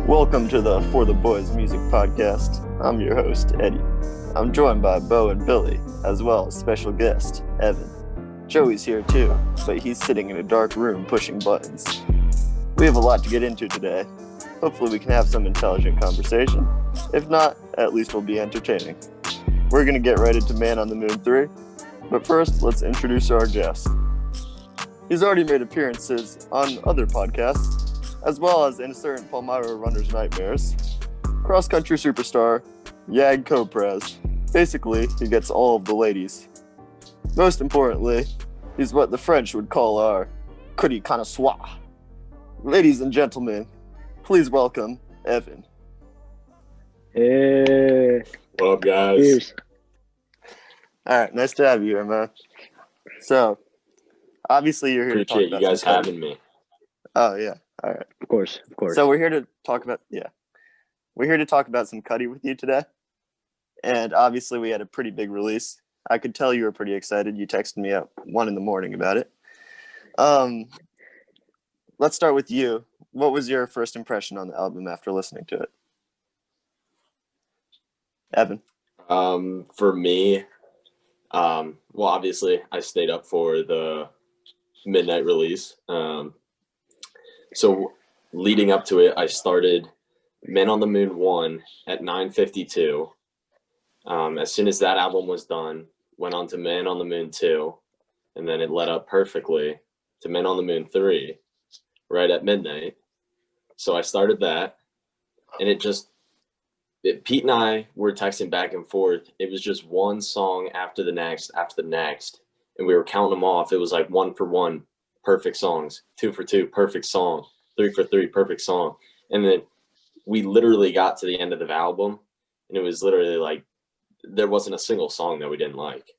Welcome to the For the Boys Music Podcast. I'm your host, Eddie. I'm joined by Bo and Billy, as well as special guest, Evan. Joey's here too, but he's sitting in a dark room pushing buttons. We have a lot to get into today. Hopefully we can have some intelligent conversation. If not, at least we'll be entertaining. We're going to get right into Man on the Moon 3, but first, let's introduce our guest. He's already made appearances on other podcasts, as well as in certain Palmyra Runner's Nightmares. Cross-country superstar, Yag Koprez. Basically, he gets all of the ladies. Most importantly, he's what the French would call our Cudi connoisseur. Ladies and gentlemen, please welcome Evan. Hey. What up, guys? Cheers. All right, nice to have you here, man. So, obviously you're here Appreciate to talk about you guys some Cudi. having me. Oh, yeah. All right. Of course. So we're here to talk about some Cudi with you today. And obviously we had a pretty big release. I could tell you were pretty excited. You texted me at 1 a.m. about it. Let's start with you. What was your first impression on the album after listening to it? Evan. For me, well, obviously I stayed up for the midnight release. So leading up to it, I started Men on the Moon 1 at 9:52. As soon as that album was done, went on to Men on the Moon 2, and then it led up perfectly to Men on the Moon 3 right at midnight. So I started that, and Pete and I were texting back and forth. It was just one song after the next, and we were counting them off. It was like 1 for 1, perfect songs, 2 for 2, perfect song, 3 for 3, perfect song. And then we literally got to the end of the album, and it was literally like there wasn't a single song that we didn't like.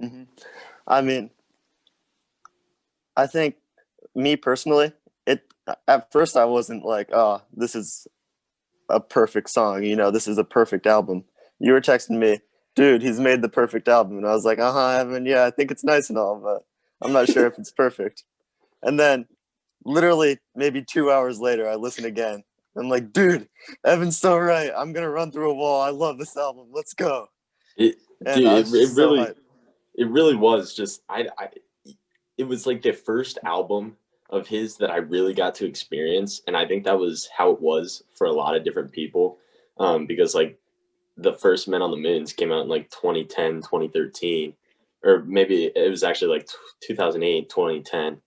Mm-hmm. I mean, I think me personally, at first I wasn't like, oh, this is a perfect song, this is a perfect album. You were texting me, dude, he's made the perfect album, and I was like, Evan, yeah, I think it's nice and all, but I'm not sure if it's perfect. And then literally maybe 2 hours later I listen again. I'm like, dude, Evan's so right. I'm gonna run through a wall. I love this album. Let's go. It really was just it was like the first album of his that I really got to experience, and I think that was how it was for a lot of different people, because like the first Men on the Moons came out in like 2010, 2013, or maybe it was actually like 2008, 2010.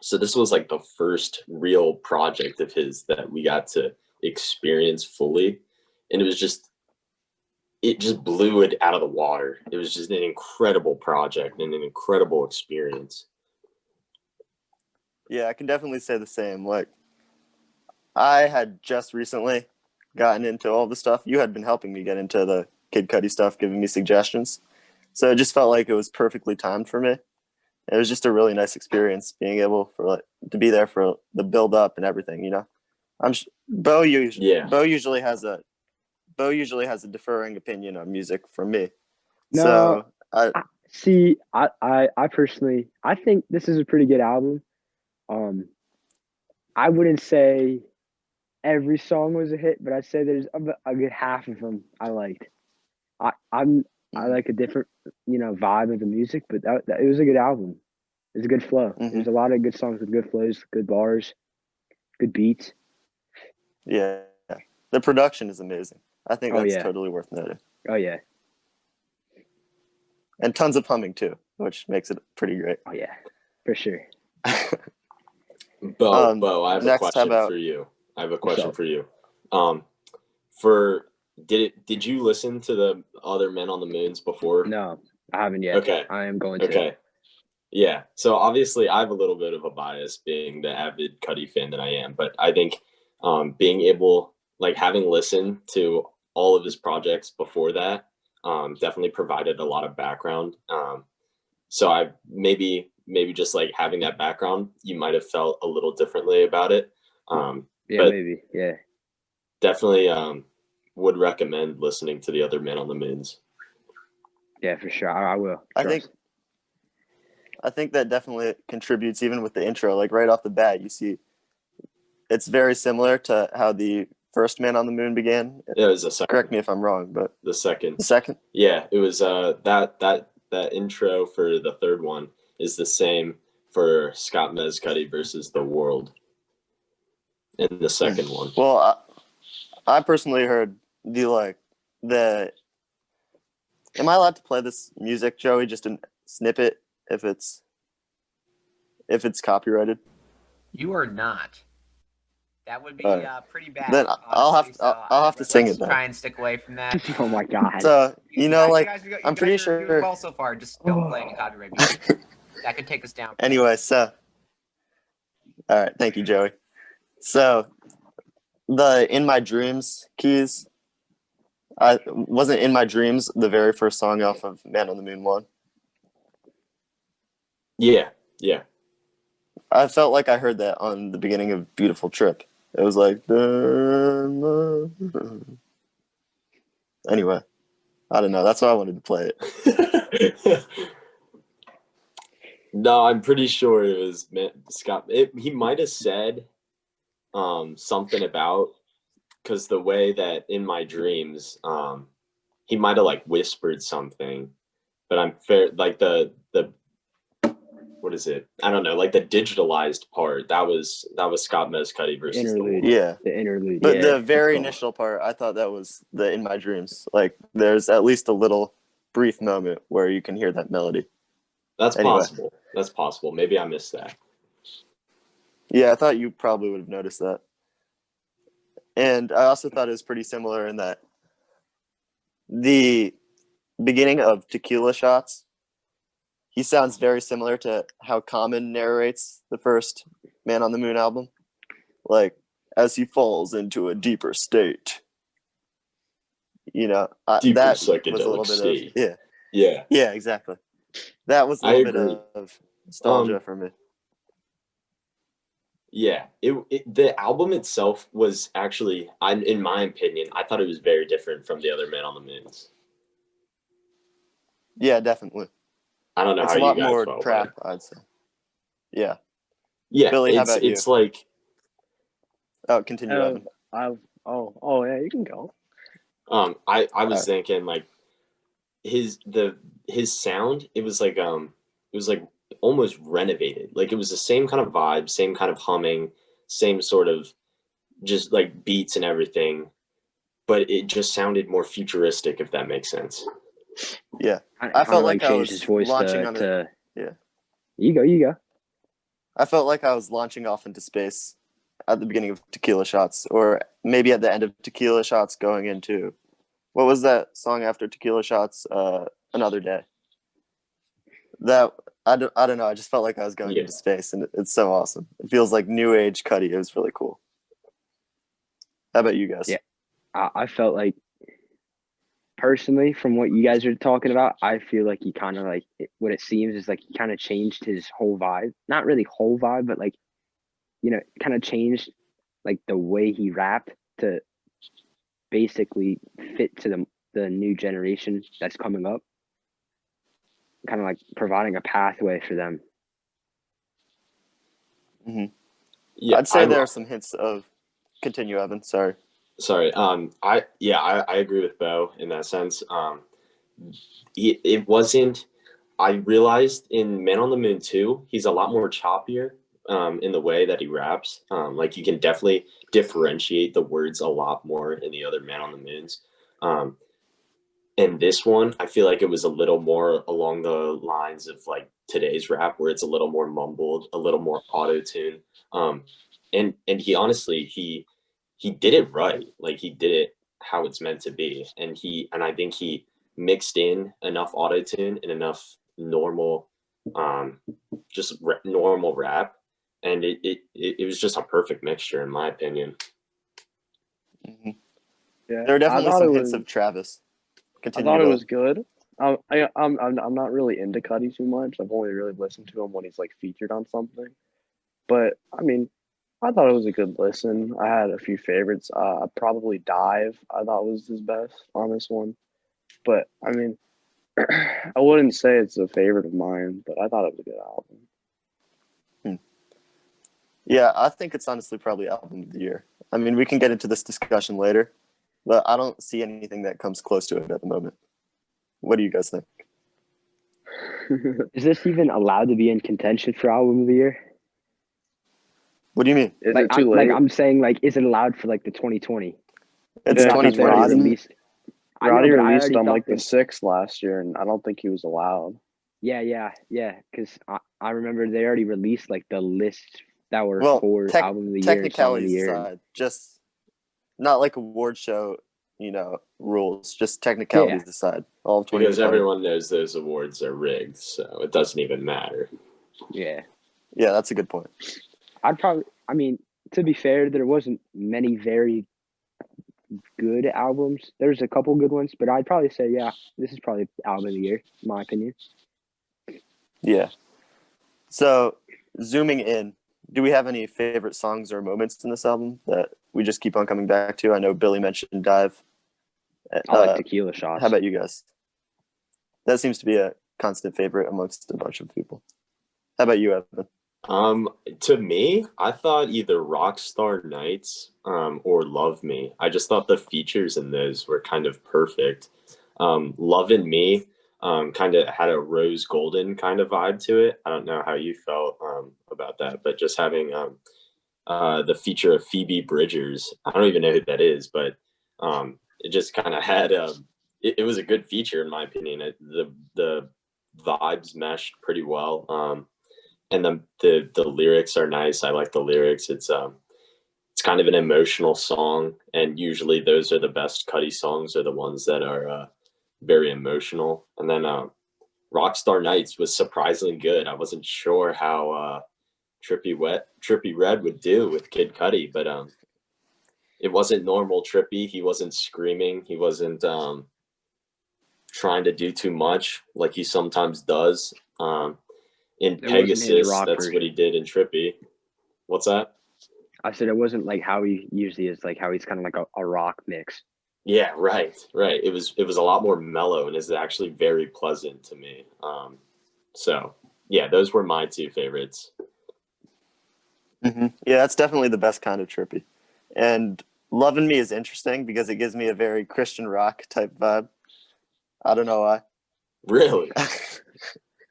So this was like the first real project of his that we got to experience fully, and it just blew it out of the water. It was just an incredible project and an incredible experience. Yeah, I can definitely say the same. Like, I had just recently gotten into all the stuff. You had been helping me get into the Kid Cudi stuff, giving me suggestions. So it just felt like it was perfectly timed for me. It was just a really nice experience being able to be there for the build up and everything. Bo usually has a deferring opinion on music from me. No, so I personally, I think this is a pretty good album. I wouldn't say every song was a hit, but I'd say there's a good half of them I liked. I like a different, vibe of the music, but that it was a good album. It was a good flow. Mm-hmm. There's a lot of good songs with good flows, good bars, good beats. Yeah, the production is amazing. I think that's totally worth noting. Oh yeah, and tons of humming too, which makes it pretty great. Oh yeah, for sure. Bo, I have a question for you. Did you listen to the other Men on the Moons before? No, I haven't yet. Okay. I am going to. Okay. Yeah. So obviously I have a little bit of a bias being the avid Cudi fan that I am, but I think being able, like having listened to all of his projects before that, definitely provided a lot of background. So I maybe just like having that background, you might have felt a little differently about it. Yeah, but maybe. Yeah. Definitely would recommend listening to the other Men on the Moons. Yeah, for sure. I will. I think that definitely contributes even with the intro. Like right off the bat, you see it's very similar to how the first Man on the Moon began. It was the second. Correct me if I'm wrong, but The second. the second? Yeah, it was that intro for the third one is the same for Scott Mescudi versus the World in the second one. Well, I personally heard the. Am I allowed to play this music, Joey? Just a snippet, if it's copyrighted. You are not. That would be pretty bad. Then I'll have honestly, I'll have to sing it Let's then. try and stick away from that. Oh my god. So you know, like I'm pretty You're sure. doing well so far. Just don't play any copyright music. That could take us down. Anyway, so all right, thank you, Joey. So the In My Dreams keys. Wasn't In My Dreams the very first song off of Man on the Moon 1? Yeah. I felt like I heard that on the beginning of Beautiful Trip. It was like, anyway, I don't know. That's why I wanted to play it. No, I'm pretty sure it was Scott. He might have said something about, because the way that In My Dreams, he might have like whispered something, but I'm fair. Like the what is it? I don't know. Like the digitalized part, that was Scott Mescudi versus Interlude. Yeah. The interlude. But yeah. the very initial part, I thought that was the In My Dreams. Like, there's at least a little brief moment where you can hear that melody. That's Anyway. possible. That's possible. Maybe I missed that. Yeah, I thought you probably would have noticed that. And I also thought it was pretty similar in that the beginning of Tequila Shots, he sounds very similar to how Common narrates the first Man on the Moon album. Like, as he falls into a deeper state. You know, Deeper that was a psychedelic little bit state. of, Yeah. exactly. That was a I little bit agree. of nostalgia for me. Yeah, the album itself was actually, in my opinion, I thought it was very different from the other Man on the Moons. Yeah, definitely. I don't know It's how a lot you guys more felt trap, about it. I'd say. Yeah. Yeah, Billy, how about you? it's like Oh, continue, Evan. Yeah, you can go. I was Alright. thinking like his sound, it was like almost renovated. Like it was the same kind of vibe, same kind of humming, same sort of just like beats and everything, but it just sounded more futuristic, if that makes sense. Yeah. I felt like I changed was his voice launching on to yeah. You go. I felt like I was launching off into space at the beginning of Tequila Shots, or maybe at the end of Tequila Shots going into, what was that song after Tequila Shots? Another Day. That I don't know. I just felt like I was going into space, and it's so awesome. It feels like new age Cudi. It was really cool. How about you guys? Yeah. I felt like, personally, from what you guys are talking about, I feel like he kind of like, what it seems is like he kind of changed his whole vibe. Not really whole vibe, but like, you know, kind of changed like the way he rapped to basically fit to the new generation that's coming up. Kind of like providing a pathway for them. Mm-hmm. Yeah, I'd say there are some hints of. Continue, Evan. Sorry. I agree with Bo in that sense. It wasn't. I realized in Man on the Moon 2, he's a lot more choppier in the way that he raps. Like you can definitely differentiate the words a lot more in the other Man on the Moons. And this one, I feel like it was a little more along the lines of like today's rap, where it's a little more mumbled, a little more auto-tune. And he honestly, he did it right. Like he did it how it's meant to be. And I think he mixed in enough auto-tune and enough normal, normal rap. And it was just a perfect mixture, in my opinion. Mm-hmm. Yeah, there are definitely some hints of Travis. Continue. I thought it was good. I'm not really into Cudi too much. I've only really listened to him when he's like featured on something. But I mean, I thought it was a good listen. I had a few favorites. Probably Dive, I thought was his best on this one. But I mean, I wouldn't say it's a favorite of mine, but I thought it was a good album. Yeah, I think it's honestly probably album of the year. I mean, we can get into this discussion later, but I don't see anything that comes close to it at the moment. What do you guys think? Is this even allowed to be in contention for album of the year? What do you mean? Is Like, it too late? I'm saying, like, is it allowed for like the 2020? It's Yeah, 2020. Roddy- isn't it? released. I know, Roddy but I released already on thought like the that- 6th last year, and I don't think he was allowed. Yeah. Because I remember they already released like the list that were Well, for album of the year and song of the technicalities year. aside, just not like award show, rules. Just technicalities aside, all of 2020. Because everyone knows those awards are rigged, so it doesn't even matter. Yeah. Yeah, that's a good point. I mean, to be fair, there wasn't many very good albums. There's a couple good ones, but I'd probably say, yeah, this is probably album of the year, in my opinion. Yeah. So, zooming in, do we have any favorite songs or moments in this album that we just keep on coming back to? I know Billy mentioned Dive. I like Tequila Shots. How about you guys? That seems to be a constant favorite amongst a bunch of people. How about you, Evan? To me, I thought either Rockstar Nights or Love Me. I just thought the features in those were kind of perfect. Love and Me kind of had a rose golden kind of vibe to it. I don't know how you felt about that, but just having the feature of Phoebe Bridgers, I don't even know who that is, but it just kind of had it was a good feature in my opinion. The vibes meshed pretty well. And the lyrics are nice. I like the lyrics. It's kind of an emotional song, and usually those are the best Cudi songs, are the ones that are very emotional. And then Rockstar Nights was surprisingly good. I wasn't sure how Trippy Red would do with Kid Cudi, but it wasn't normal Trippy. He wasn't screaming. He wasn't trying to do too much like he sometimes does. In It wasn't his Pegasus, rock that's version. what he did in Trippy. What's that? I said it wasn't like how he usually is, like how he's kind of like a rock mix. Yeah, right. It was a lot more mellow and is actually very pleasant to me. So yeah, those were my two favorites. Mm-hmm. Yeah, that's definitely the best kind of trippy. And Lovin' Me is interesting because it gives me a very Christian rock type vibe. I don't know why. Really?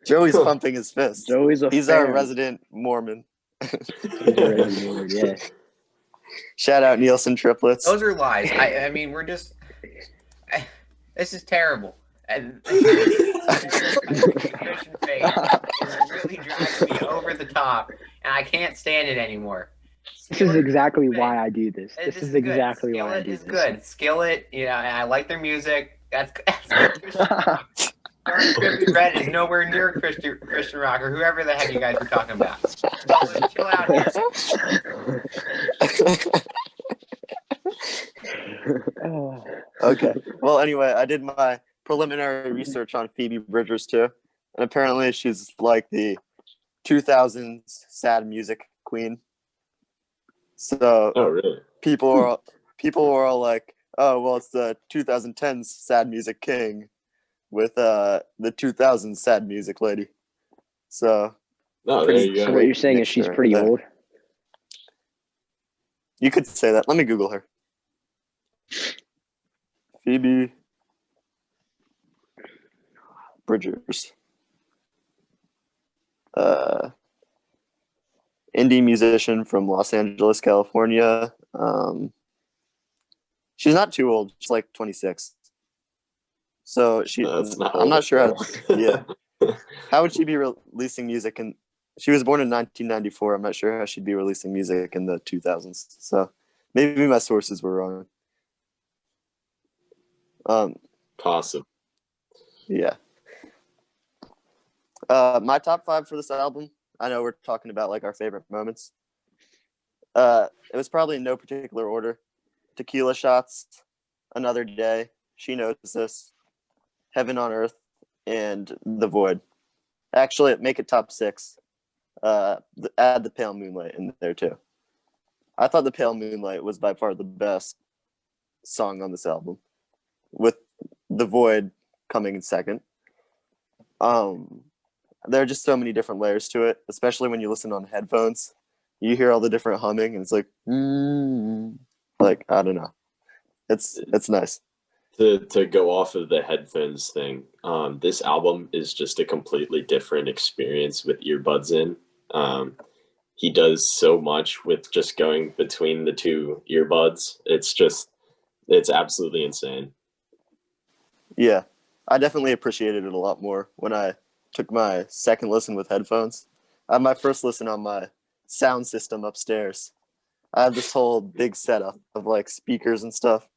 Joey's pumping his fist. Joey's a He's fan. our resident Mormon. He's a resident Mormon, yeah. Shout out Nielsen triplets. Those are lies. I mean, we're just. This is terrible. And Christian faith is really driving me over the top, and I can't stand it anymore. This is Skillet exactly good. why I do this. This is good. exactly why I Skillet do is this. good. Skillet, and I like their music. That's good Christian rock. Trippy Red is nowhere near Christian rock, or whoever the heck you guys were talking about. So let's chill out here. Okay. Well, anyway, I did my preliminary research on Phoebe Bridgers too, and apparently she's like the 2000s sad music queen. So Oh, really? people were all like, "Oh, well, it's the 2010s sad music king with the 2000s sad music lady." So No, Pretty there you So go. what you're saying is she's mixture pretty there. old? you could say that. Let me Google her. Phoebe Bridgers. Indie musician from Los Angeles, California. She's not too old. She's like 26. So That's not I'm old not at sure how. all. Yeah. How would she be releasing music? And she was born in 1994. I'm not sure how she'd be releasing music in the 2000s. So maybe my sources were wrong. Possible. Yeah. My top 5 for this album. I know we're talking about like our favorite moments. It was probably in no particular order. Tequila Shots, Another Day, She Knows This, Heaven on Earth, and The Void. Actually, make it top 6. Add The Pale Moonlight in there too. I thought The Pale Moonlight was by far the best song on this album, with The Void coming in second. There are just so many different layers to it, especially when you listen on headphones. You hear all the different humming, and it's like, like I don't know. It's nice. To go off of the headphones thing, this album is just a completely different experience with earbuds in. He does so much with just going between the two earbuds. It's absolutely insane. Yeah, I definitely appreciated it a lot more when I took my second listen with headphones. I had my first listen on my sound system upstairs. I have this whole big setup of like speakers and stuff.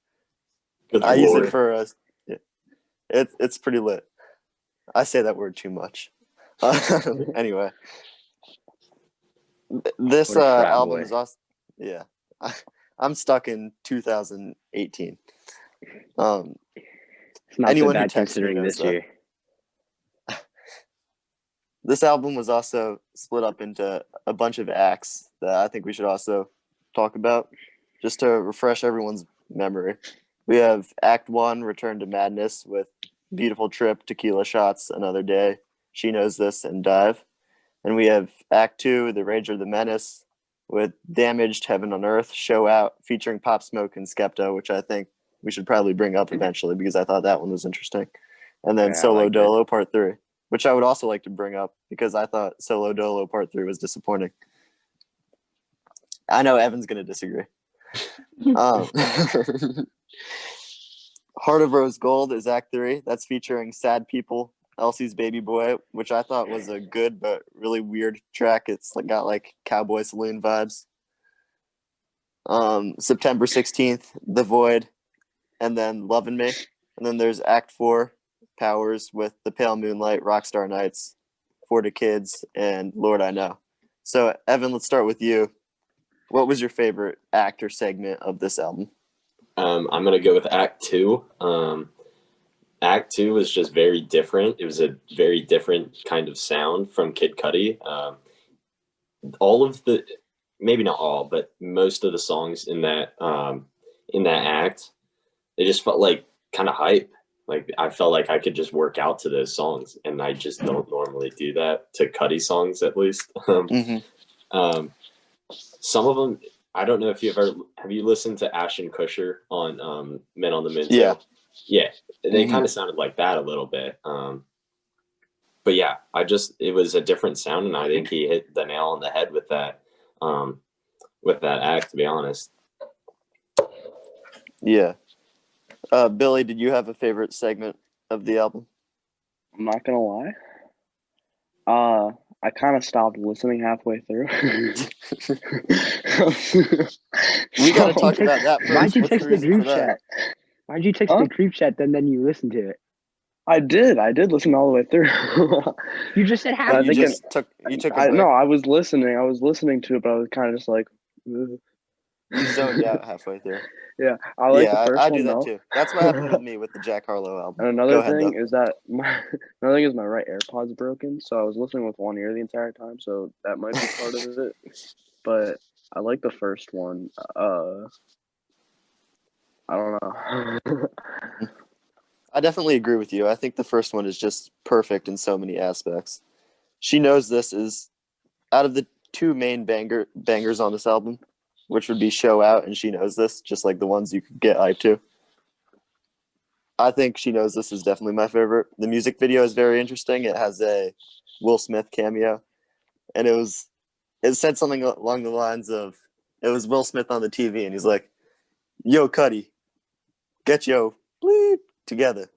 Good I use Lord. it for it's pretty lit. I say that word too much. Anyway, this What a frat album boy. is awesome. Yeah, I'm stuck in 2018. It's not so Anyone who bad texts me considering knows this that. year. This album was also split up into a bunch of acts that I think we should also talk about, just to refresh everyone's memory. We have Act 1, Return to Madness, with Beautiful Trip, Tequila Shots, Another Day, She Knows This, and Dive. And we have Act 2, The Rage of the Menace, with Damaged, Heaven on Earth, Show Out, featuring Pop Smoke and Skepta, which I think we should probably bring up eventually because I thought that one was interesting. And then Yeah, I Solo liked it. Dolo Part 3, which I would also like to bring up because I thought Solo Dolo Part 3 was disappointing. I know Evan's going to disagree. Heart of Rose Gold is Act 3. That's featuring Sad People, Elsie's Baby Boy, which I thought was a good but really weird track. It's like got like Cowboy Saloon vibes. September 16th, The Void, and then Lovin' Me. And then there's Act 4, Powers, with The Pale Moonlight, Rockstar Nights, For the Kids, and Lord I Know. So, Evan, let's start with you. What was your favorite act or segment of this album? I'm gonna go with Act 2. Act 2 was just very different. It was a very different kind of sound from Kid Cudi. All of the, maybe not all, but most of the songs in that act, they just felt like kind of hype. Like I felt like I could just work out to those songs, and I just don't normally do that to Cudi songs, at least. Some of them, I don't know if have you listened to Ashton Kutcher on Men on the Moon? Yeah. Yeah, they kind of sounded like that a little bit. But yeah, it was a different sound, and I think he hit the nail on the head with that act, to be honest. Yeah. Billy, did you have a favorite segment of the album? I'm not gonna lie. I kind of stopped listening halfway through. We got to talk about that first. Why'd you What's text the reason group for that? chat? Why'd you text the group chat then you listened to it? I did listen all the way through. You just said half. I You think took a break. I was listening to it, but I was kind of just like, ugh. You zoned out halfway through. Yeah, I like the first I one do that though. too. That's what happened with me with the Jack Harlow album. And Go another ahead, thing though. is that my right AirPod's broken, so I was listening with one ear the entire time, so that might be part of it. But I like the first one. I don't know. I definitely agree with you. I think the first one is just perfect in so many aspects. She Knows This is out of the two main bangers on this album, which would be Show Out and She Knows This, just like the ones you could get hyped to. I think She Knows This is definitely my favorite. The music video is very interesting. It has a Will Smith cameo, and it said something along the lines of, it was Will Smith on the TV, and he's like, "Yo, Cudi, get yo bleep together,"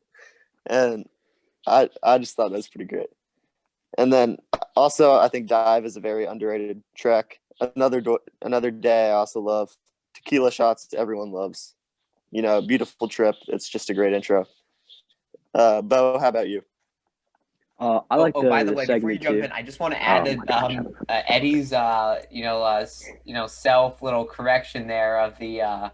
and I just thought that was pretty great. And then also, I think Dive is a very underrated track. Another Day I also love. Tequila Shots everyone loves. Beautiful Trip. It's just a great intro. Bo, how about you? I like by the way, before segment you jump too. in, I just want to add Oh my that Eddie's self little correction there of the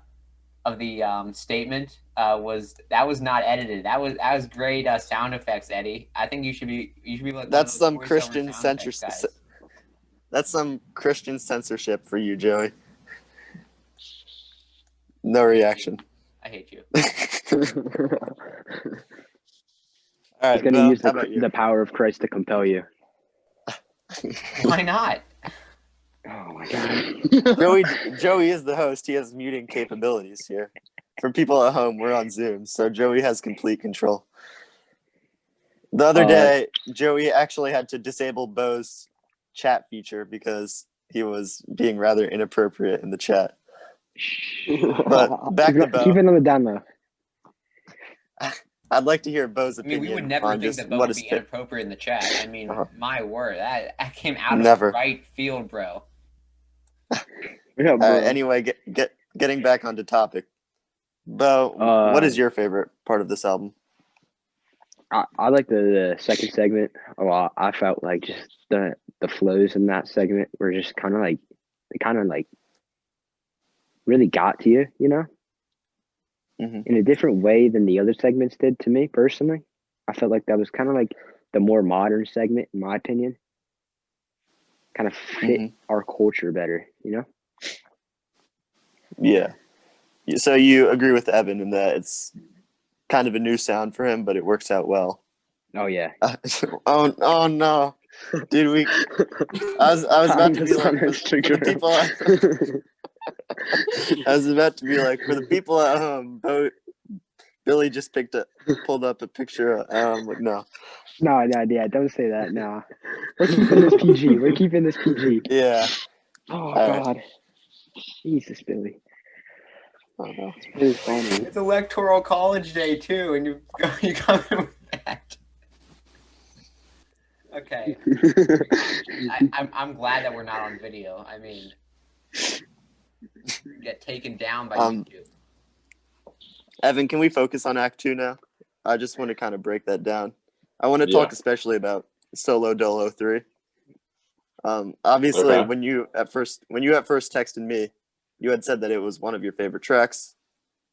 statement was not edited. That was great sound effects, Eddie. I think you should be like That's some voiceover Christian sound effects guys. That's some Christian censorship for you, Joey. No reaction. I hate you. All right, He's gonna Bo, use how about you? the power of Christ to compel you. Why not? Oh my god. Joey is the host. He has muting capabilities here. For people at home, we're on Zoom, so Joey has complete control. The other day, Joey actually had to disable Bo's chat feature because he was being rather inappropriate in the chat. But back to Bo. Keep it on the down low. I'd like to hear Bo's I mean, opinion we would never on think just that Bo what would is be fit. inappropriate in the chat. I mean, my word, that came out Never. of right field, bro. Yeah, bro. Anyway, getting back onto topic. Bo, what is your favorite part of this album? I like the second segment a lot. I felt like just the flows in that segment were just kind of like really got to you, you know, in a different way than the other segments did to me personally. I felt like that was kind of like the more modern segment, in my opinion. Kind of fit our culture better, you know? Yeah. So you agree with Evan in that it's kind of a new sound for him, but it works out well. Oh yeah. Oh no, dude. I was about to be like for the people. I was about to be like for the people at home. Billy just pulled up a picture. Like no. No, yeah, don't say that. No, we're keeping this PG. We're keeping this PG. Yeah. Oh God, Jesus, Billy. Oh no. It's really funny. It's electoral college day too, and you come in with that. Okay. I'm glad that we're not on video. I mean, get taken down by YouTube. Evan, can we focus on Act 2 now? I just want to kind of break that down. I want to talk especially about Solo Dolo 3. Obviously, when you at first texted me, you had said that it was one of your favorite tracks.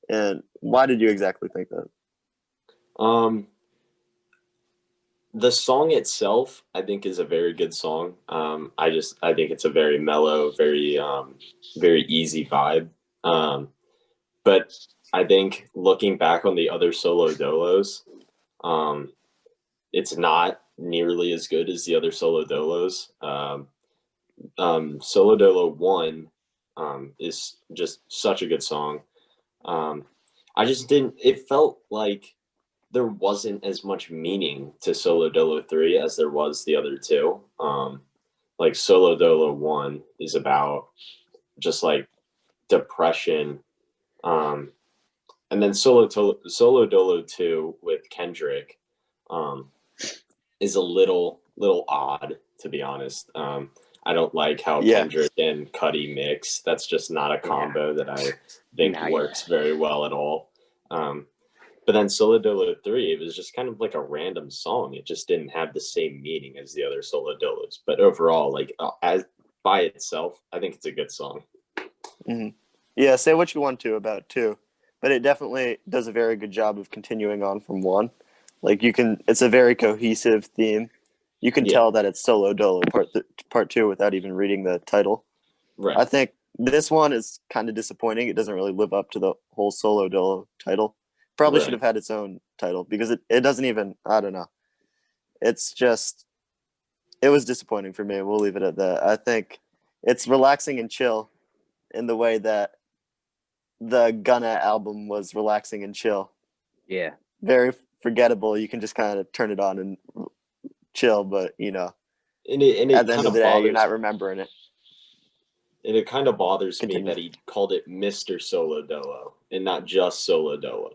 And why did you exactly think that? The song itself, I think, is a very good song. I think it's a very mellow, very easy vibe. But I think looking back on the other Solo Dolos, it's not nearly as good as the other Solo Dolos. Solo Dolo 1 is just such a good song. It felt like there wasn't as much meaning to Solo Dolo 3 as there was the other two. Like Solo Dolo 1 is about just like depression. And then Solo Dolo 2 with Kendrick is a little odd, to be honest. I don't like how Kendrick and Cudi mix. That's just not a combo that I think works very well at all. But then Solo Dolo 3, it was just kind of like a random song. It just didn't have the same meaning as the other Solo Dolos. But overall, like as by itself, I think it's a good song. Mm-hmm. Yeah, say what you want to about 2, but it definitely does a very good job of continuing on from 1. Like it's a very cohesive theme. You can tell that it's Solo Dolo part 2 without even reading the title. Right. I think this one is kind of disappointing. It doesn't really live up to the whole Solo Dolo title. Probably should have had its own title because it doesn't even, I don't know. It's just, it was disappointing for me. We'll leave it at that. I think it's relaxing and chill in the way that the Gunna album was relaxing and chill. Yeah. Very forgettable. You can just kind of turn it on and chill, but you know, at the end of the day, you're not remembering it. And it kind of bothers me that he called it Mr. Solo Dolo and not just Solo Dolo.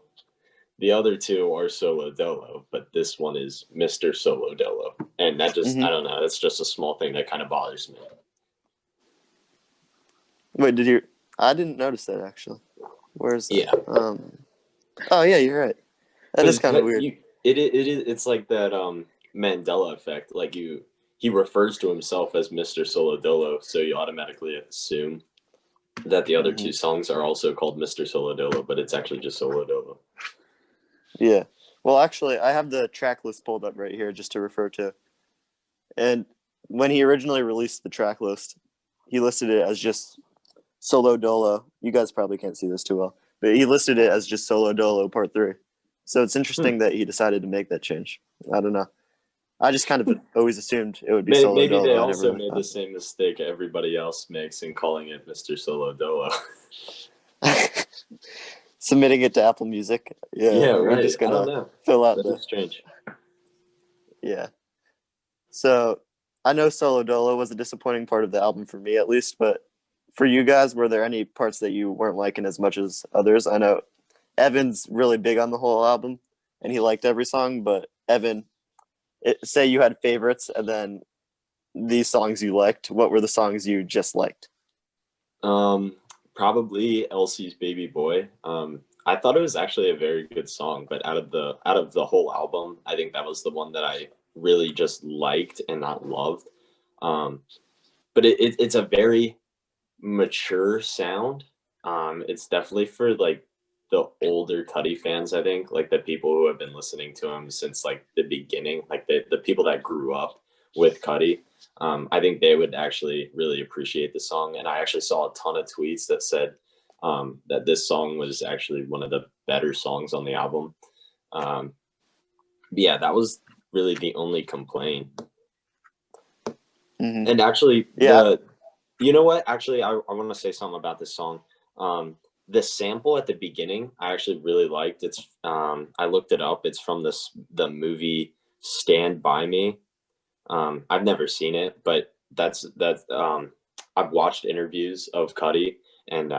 The other two are Solo Dolo, but this one is Mr. Solo Dolo. And that just, I don't know, that's just a small thing that kind of bothers me. Wait, I didn't notice that actually. Where's that? Yeah. Oh yeah, you're right. That is kind of weird. It's like that Mandela effect. Like he refers to himself as Mr. Solo Dolo, so you automatically assume that the other two songs are also called Mr. Solo Dolo, but it's actually just Solo Dolo. Yeah. Well, actually, I have the track list pulled up right here just to refer to. And when he originally released the track list, he listed it as just Solo Dolo. You guys probably can't see this too well, but he listed it as just Solo Dolo Part 3. So it's interesting that he decided to make that change. I don't know. I just kind of always assumed it would be Solo Maybe they Dolo. also made the same mistake everybody else makes in calling it Mr. Solo Dolo. Submitting it to Apple Music. Yeah, We're right. just I don't gonna know. fill out That is strange. Yeah. So I know Solo Dolo was a disappointing part of the album for me, at least. But for you guys, were there any parts that you weren't liking as much as others? I know Evan's really big on the whole album, and he liked every song. But Evan, say you had favorites, and then these songs you liked. What were the songs you just liked? Probably Elsie's Baby Boy. I thought it was actually a very good song, but out of the whole album, I think that was the one that I really just liked and not loved. But it's a very mature sound. It's definitely for like the older Cudi fans, I think, like the people who have been listening to him since like the beginning, like the people that grew up with Cudi. I think they would actually really appreciate the song. And I actually saw a ton of tweets that said that this song was actually one of the better songs on the album. But yeah, that was really the only complaint. Mm-hmm. And actually, Yeah. You know what? Actually, I want to say something about this song. The sample at the beginning, I actually really liked. It's I looked it up. It's from the movie Stand By Me. I've never seen it, but that's I've watched interviews of Cudi, and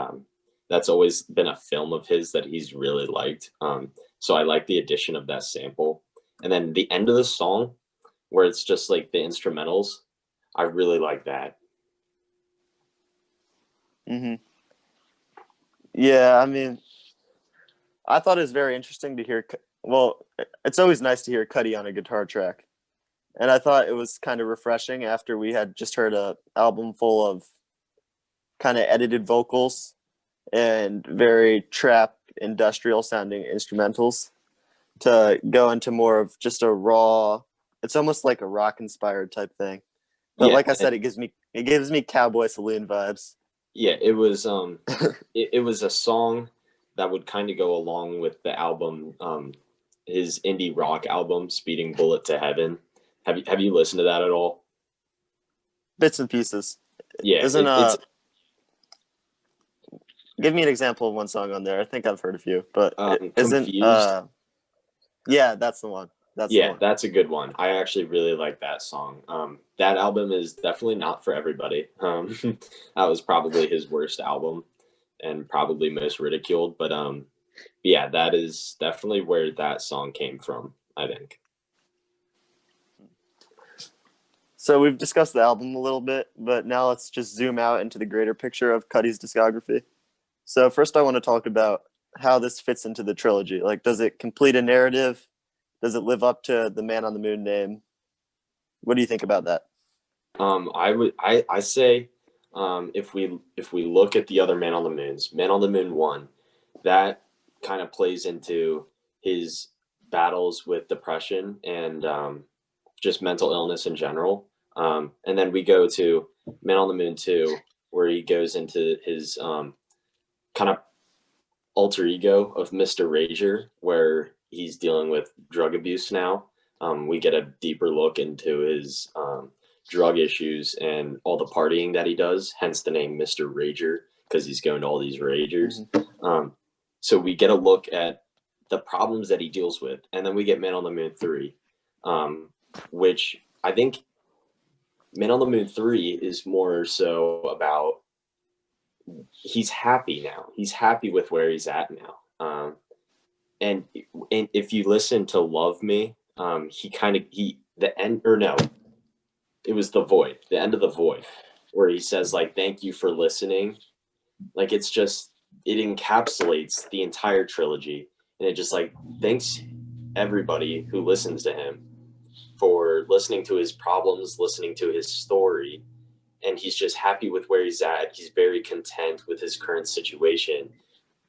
that's always been a film of his that he's really liked. So I like the addition of that sample, and then the end of the song, where it's just like the instrumentals. I really like that. Mm-hmm. Yeah, I mean, I thought it was very interesting to hear. Well, it's always nice to hear Cudi on a guitar track, and I thought it was kind of refreshing after we had just heard an album full of kind of edited vocals and very trap industrial sounding instrumentals to go into more of just a raw. It's almost like a rock inspired type thing, but Yeah, like I said, it gives me Cowboy Saloon vibes. yeah, it was it was a song that would kind of go along with the album, his indie rock album, Speeding Bullet to Heaven. Have you listened to that at all? Bits and pieces. Yeah, Isn't it's give me an example of one song on there. I think I've heard a few, but it isn't Confused. yeah, that's the one. Yeah, that's a good one. I actually really like that song. That album is definitely not for everybody. That was probably his worst album and probably most ridiculed. But yeah, that is definitely where that song came from, I think. So we've discussed the album a little bit, but now let's just zoom out into the greater picture of Cudi's discography. So first I want to talk about how this fits into the trilogy. Like, does it complete a narrative? Does it live up to the Man on the Moon name? What do you think about that? I say if we look at the other Man on the Moons, Man on the Moon 1, that kind of plays into his battles with depression and just mental illness in general. And then we go to Man on the Moon 2, where he goes into his kind of alter ego of Mr. Rager, where he's dealing with drug abuse now. We get a deeper look into his drug issues and all the partying that he does, hence the name Mr. Rager, because he's going to all these ragers. Mm-hmm. So we get a look at the problems that he deals with. And then we get Man on the Moon 3, which I think Man on the Moon 3 is more so about he's happy now. He's happy with where he's at now. And if you listen to Love Me, the end, or no, it was the end of the void, where he says like, thank you for listening. Like, it encapsulates the entire trilogy. And it just like, thanks everybody who listens to him for listening to his problems, listening to his story. And he's just happy with where he's at. He's very content with his current situation.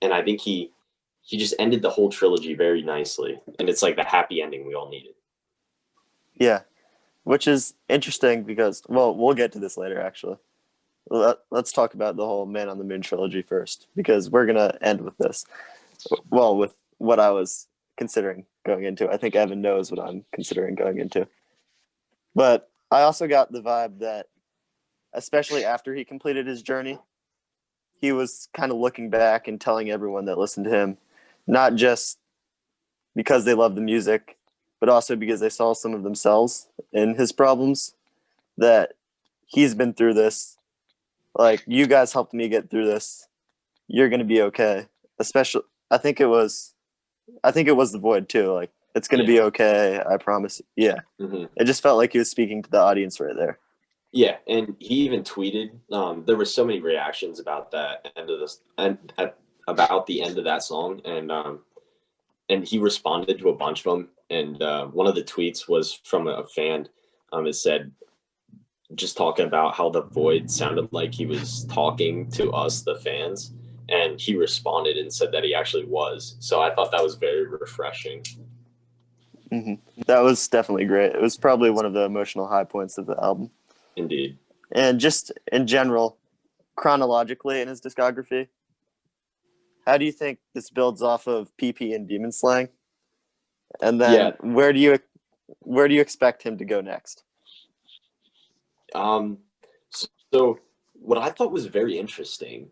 And I think he just ended the whole trilogy very nicely. And it's like the happy ending we all needed. Yeah, which is interesting because, well, we'll get to this later, actually. Let's talk about the whole Man on the Moon trilogy first, because we're going to end with this. Well, with what I was considering going into. I think Evan knows what I'm considering going into. But I also got the vibe that, especially after he completed his journey, he was kind of looking back and telling everyone that listened to him, not just because they love the music, but also because they saw some of themselves in his problems, that he's been through this. Like, you guys helped me get through this. You're going to be okay. Especially, I think it was The Void too. Like, it's going to be okay. I promise. Yeah. Mm-hmm. It just felt like he was speaking to the audience right there. Yeah, and he even tweeted. There were so many reactions about that end of this, and about the end of that song, and he responded to a bunch of them. And one of the tweets was from a fan. It said, just talking about how the Void sounded like he was talking to us, the fans, and he responded and said that he actually was. So I thought that was very refreshing. Mm-hmm. That was definitely great. It was probably one of the emotional high points of the album. Indeed. And just in general, chronologically in his discography, how do you think this builds off of PP and Demon Slang? And then where do you expect him to go next? So what I thought was very interesting,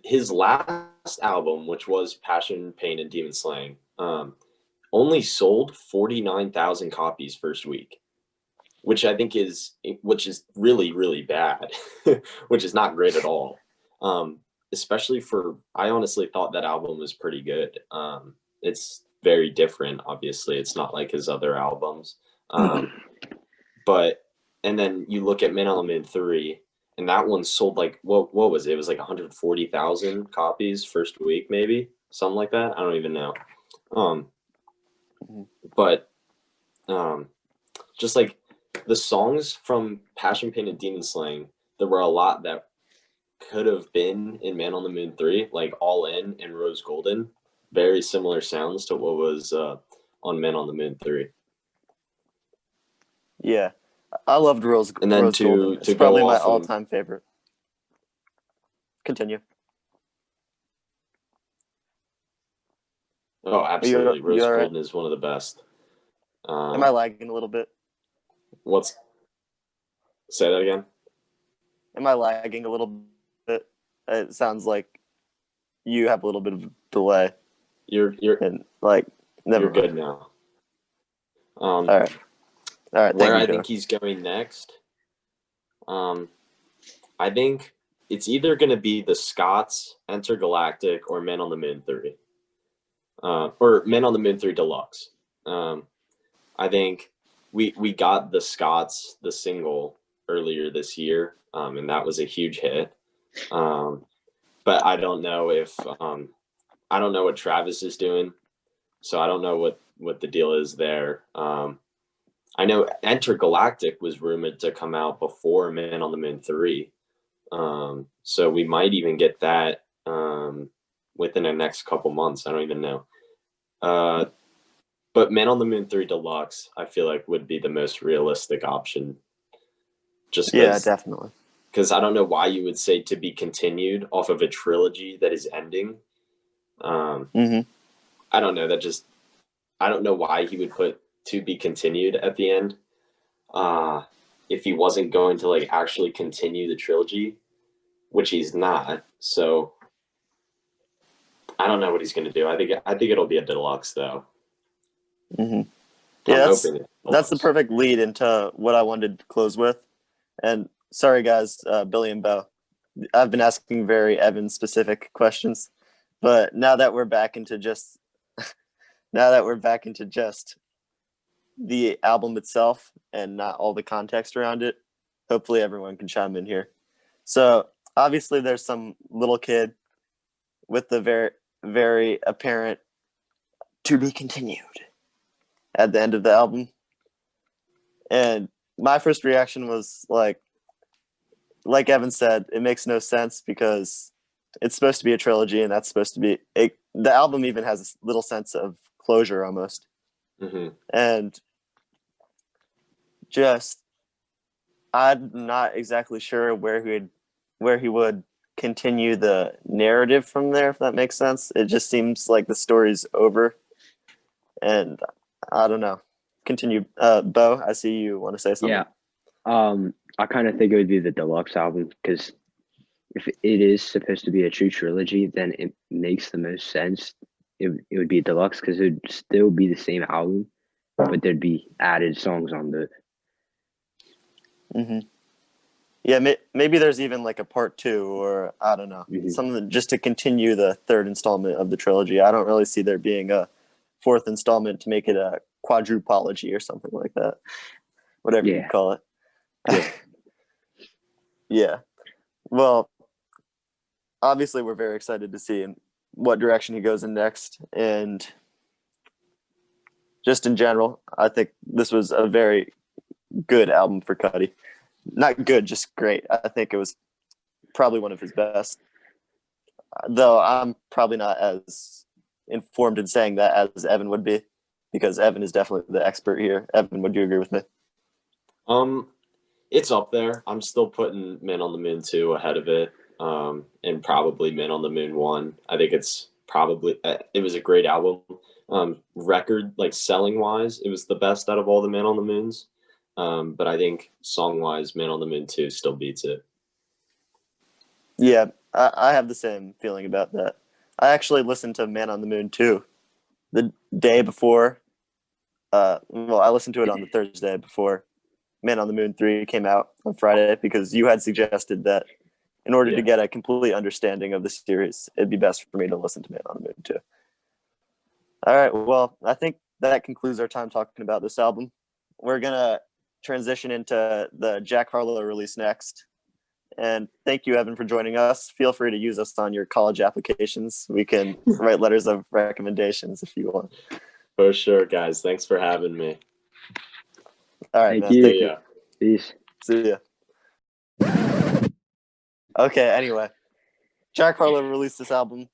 his last album, which was Passion, Pain, and Demon Slang, only sold 49,000 copies first week, which I think is really, really bad, which is not great at all. Especially I honestly thought that album was pretty good. It's very different, obviously. It's not like his other albums. And then you look at Man on the Moon 3, and that one sold like, what was it? It was like 140,000 copies first week, maybe something like that. I don't even know. But just like the songs from Passion, Pain, and Demon Slang, there were a lot that could have been in Man on the Moon 3, like All In and Rose Golden. Very similar sounds to what was on Man on the Moon 3. Yeah. I loved Rose Golden. And then It's probably my all-time favorite. Continue. Oh, absolutely. Rose Golden is one of the best. Am I lagging a little bit? Say that again? Am I lagging a little bit? It sounds like you have a little bit of a delay. You're and like never you're mind. good now. All right. Where I think he's going next, I think it's either going to be the Scots, Intergalactic, or Men on the Moon 3, or Men on the Moon 3 Deluxe. I think we got the Scots, the single, earlier this year, and that was a huge hit. But I don't know if I don't know what Travis is doing, so I don't know what the deal is there. I know Intergalactic was rumored to come out before Man on the Moon 3. So we might even get that within the next couple months. I don't even know. But Man on the Moon 3 Deluxe, I feel like would be the most realistic option. Yeah, definitely. Because I don't know why you would say to be continued off of a trilogy that is ending. I don't know. I don't know why he would put to be continued at the end if he wasn't going to like actually continue the trilogy, which he's not. So I don't know what he's going to do. I think it'll be a deluxe though. Yeah, that's the perfect lead into what I wanted to close with. And sorry guys, Billy and Bo, I've been asking very Evan specific questions, but now that we're back into just the album itself and not all the context around it, hopefully everyone can chime in here. So obviously there's some little kid with the very, very apparent "to be continued" at the end of the album. And my first reaction was like Evan said, it makes no sense because it's supposed to be a trilogy, and that's supposed to be the album even has a little sense of closure almost. And just, I'm not exactly sure where he would continue the narrative from there, if that makes sense. It just seems like the story's over, and I don't know. continue. Bo, I see you want to say something. Yeah. I kind of think it would be the deluxe album because if it is supposed to be a true trilogy, then it makes the most sense. It would be a deluxe because it would still be the same album, but there'd be added songs on the. Mm-hmm. Yeah, maybe there's even like a part 2, or I don't know, something just to continue the third installment of the trilogy. I don't really see there being a fourth installment to make it a quadrupology or something like that, whatever you call it. Yeah. Yeah. Well, obviously we're very excited to see what direction he goes in next, and just in general, I think this was a very good album for Cudi. Not good, just great. I think it was probably one of his best. Though I'm probably not as informed in saying that as Evan would be, because Evan is definitely the expert here. Evan, would you agree with me? It's up there. I'm still putting Man on the Moon 2 ahead of it, and probably Man on the Moon 1. I think it's probably it was a great album. Record like selling wise, it was the best out of all the Man on the Moons. But I think song wise, Man on the Moon 2 still beats it. Yeah, I have the same feeling about that. I actually listened to Man on the Moon 2 the day before. I listened to it on the Thursday before Man on the Moon 3 came out on Friday, because you had suggested that in order to get a complete understanding of the series, it'd be best for me to listen to Man on the Moon 2. All right, well, I think that concludes our time talking about this album. We're going to transition into the Jack Harlow release next. And thank you, Evan, for joining us. Feel free to use us on your college applications. We can write letters of recommendations if you want. For sure, guys. Thanks for having me. All right, Thank man. you. Thank you. Peace. See ya. Okay, anyway. Jack Harlow released this album,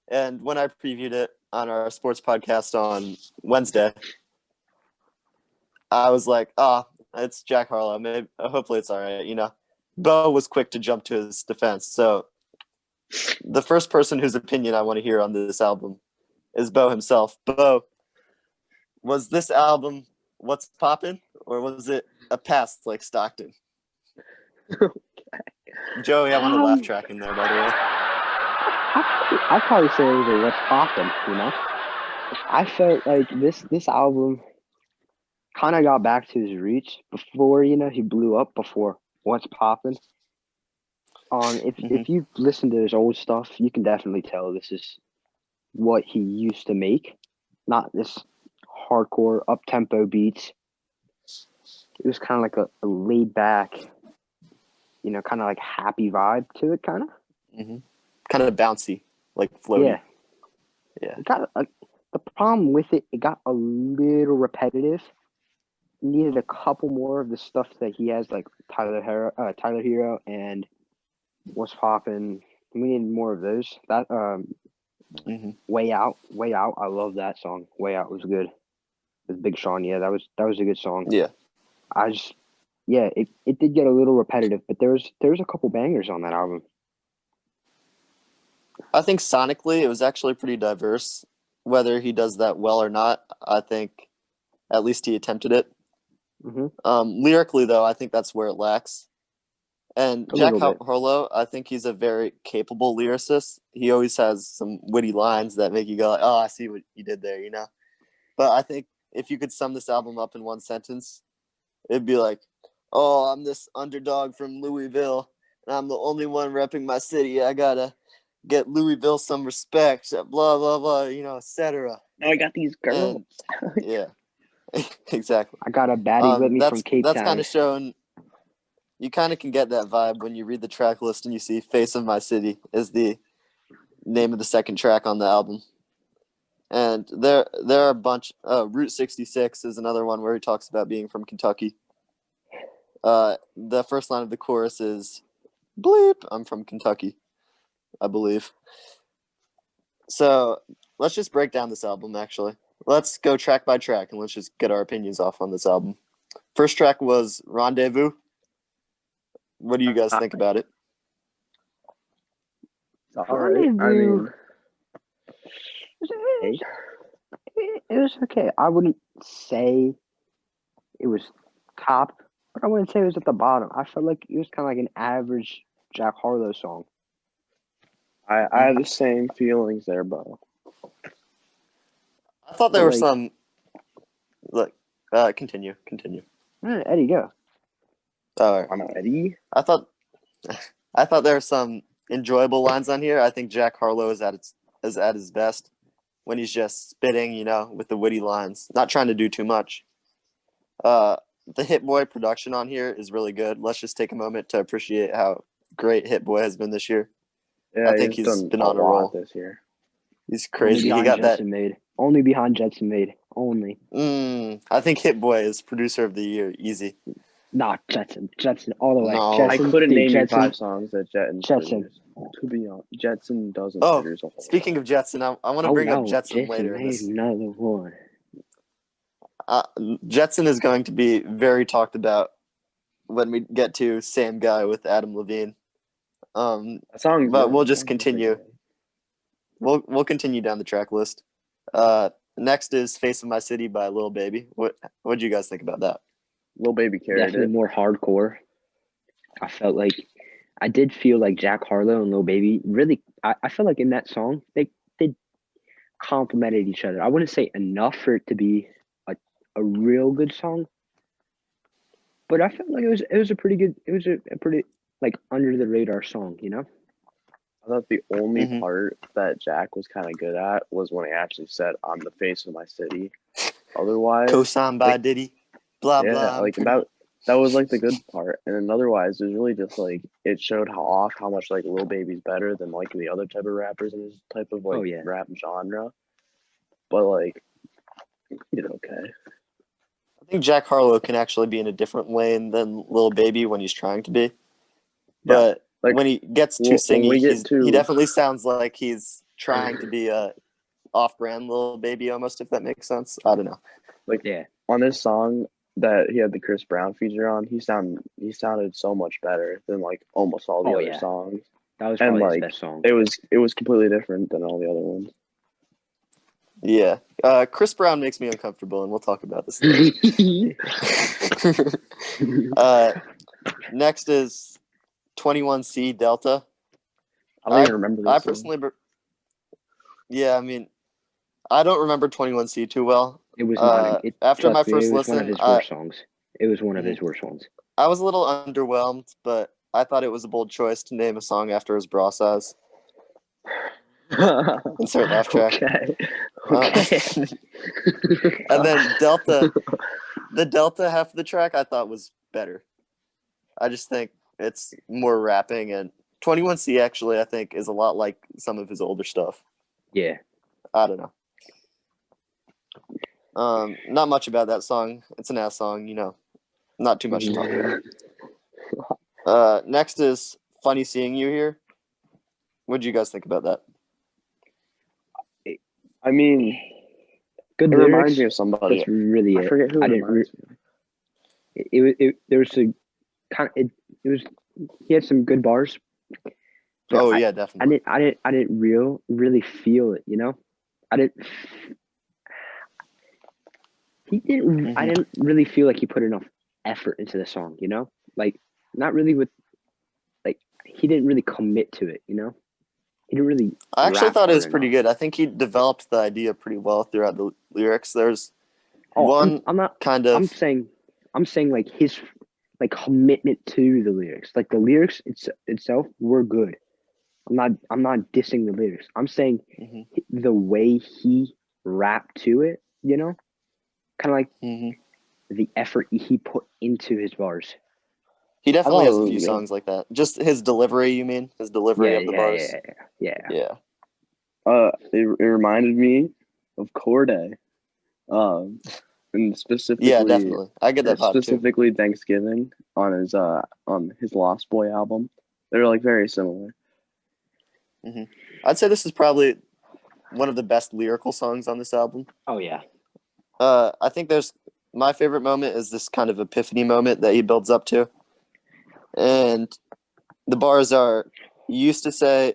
and when I previewed it on our sports podcast on Wednesday, I was like, it's Jack Harlow. Maybe, hopefully it's all right, you know. Bo was quick to jump to his defense. So the first person whose opinion I want to hear on this album is Bo himself. Bo, was this album what's poppin', or was it a pass like Stockton? Joey, I want a laugh track in there, by the way. I'd probably say it was a what's poppin', you know? I felt like this album kind of got back to his roots before, you know, he blew up before what's poppin'. If you listen to his old stuff, you can definitely tell this is what he used to make, not this hardcore up-tempo beats. It was kind of like a laid back, you know, kind of like happy vibe to it, kind of. Mm-hmm. Kind of bouncy, like floaty. Yeah. The problem with it got a little repetitive. Needed a couple more of the stuff that he has, like Tyler Hero, and What's Poppin'. We needed more of those. That Way Out. I love that song. Way Out was good. With Big Sean, that was a good song. Yeah. It did get a little repetitive, but there's a couple bangers on that album. I think sonically it was actually pretty diverse. Whether he does that well or not, I think at least he attempted it. Mm-hmm. Lyrically, though, I think that's where it lacks. And Jack Harlow, I think he's a very capable lyricist. He always has some witty lines that make you go like, oh, I see what you did there, you know? But I think if you could sum this album up in one sentence, it'd be like, oh, I'm this underdog from Louisville, and I'm the only one repping my city. I gotta get Louisville some respect, blah, blah, blah, you know, etc. Now I got these girls. Yeah, exactly. I got a baddie with me from Cape Town. That's kind of shown. You kind of can get that vibe when you read the track list and you see Face of My City is the name of the second track on the album. And there are a bunch. Route 66 is another one where he talks about being from Kentucky. The first line of the chorus is, bleep, I'm from Kentucky, I believe. So let's just break down this album, actually. Let's go track by track and let's just get our opinions off on this album. First track was Rendezvous. What do you guys think about it? All right. I mean, it was okay. I wouldn't say it was top, but I wouldn't say it was at the bottom. I felt like it was kind of like an average Jack Harlow song. I have the same feelings there, Bo. I thought there were Like- some. Look, continue. Eddie, go. All right. I'm Eddie. I thought there were some enjoyable lines on here. I think Jack Harlow is at his best when he's just spitting, with the witty lines, not trying to do too much. The Hit Boy production on here is really good. Let's just take a moment to appreciate how great Hit Boy has been this year. Yeah, I think he's done been on a lot roll this year. He's Only crazy. He behind got that. Jetson Made. Only behind Jetson Made. Only. I think Hit Boy is producer of the year. Easy. Not Jetson. Jetson all the way. No. I Jetson, couldn't dude, name you Jetson. 5 songs that Jetson. Jetson. To be honest, Jetson doesn't Oh, produce a whole speaking of Jetson, I want to bring up Jetson later. In made this. another one. Jetson is going to be very talked about when we get to Same Guy with Adam Levine. That song's But good. we'll That just song's continue. good. We'll continue down the track list. Next is "Face of My City" by Lil Baby. What do you guys think about that? Lil Baby carried Definitely it. more hardcore. I did feel like Jack Harlow and Lil Baby really. I felt like in that song they complemented each other. I wouldn't say enough for it to be a real good song, but I felt like it was a pretty good. It was a pretty like under the radar song, I thought the only Mhm. part that Jack was kind of good at was when he actually said, "I'm the face of my city." Otherwise, Co-signed by like- Diddy. Blah yeah, blah. like that was like the good part. And then otherwise, it was really just like it showed how much like Lil Baby's better than like the other type of rappers in this type of like Oh, yeah. rap genre. But like, okay. I think Jack Harlow can actually be in a different lane than Lil Baby when he's trying to be. But like, when he gets too when singy, we get to- he definitely sounds like he's trying to be a off-brand Lil Baby almost, if that makes sense. I don't know. Yeah. On this song that he had the Chris Brown feature on, he sounded so much better than like almost all the Oh, other yeah. songs. That was And, probably his like, best song. It was completely different than all the other ones. Yeah. Chris Brown makes me uncomfortable, and we'll talk about this later. Next is 21C Delta. I don't even remember this. I song. personally, yeah, I mean, I don't remember 21C too well. It was not. After my Trust me, first it was one of listen, his worst songs. It was one of his worst ones. I was a little underwhelmed, but I thought it was a bold choice to name a song after his bra size. Insert laugh track. Okay. And then Delta, the Delta half of the track I thought was better. I just think it's more rapping, and 21C actually I think is a lot like some of his older stuff. Yeah. I don't know. Not much about that song. It's an ass song, Not too much to talk about. Next is "Funny Seeing You Here." What do you guys think about that? I mean, Good it lyrics. reminds me of somebody. That's really I it. forget who I it didn't reminds me of. There was a kind of it was he had some good bars. But Oh I, yeah, definitely. I didn't really feel it, I didn't he didn't I didn't really feel like he put enough effort into the song, like not really with like he didn't really commit to it, he didn't really I actually rap thought it hard was pretty enough. good. I think he developed the idea pretty well throughout the lyrics. There's Oh, one I'm not kind of I'm saying like his like commitment to the lyrics. Like the lyrics itself were good. I'm not dissing the lyrics. I'm saying the way he rapped to it, kind of like the effort he put into his bars. He definitely thought has it a was few good. songs like that. Just his delivery, you mean? His delivery of the bars. Yeah. Yeah. It reminded me of Corday, and specifically, Yeah, definitely. I get that vibe too. specifically Thanksgiving on his Lost Boy album. They're like very similar. I'd say this is probably one of the best lyrical songs on this album. Oh yeah. I think my favorite moment is this kind of epiphany moment that he builds up to. And the bars are, "You used to say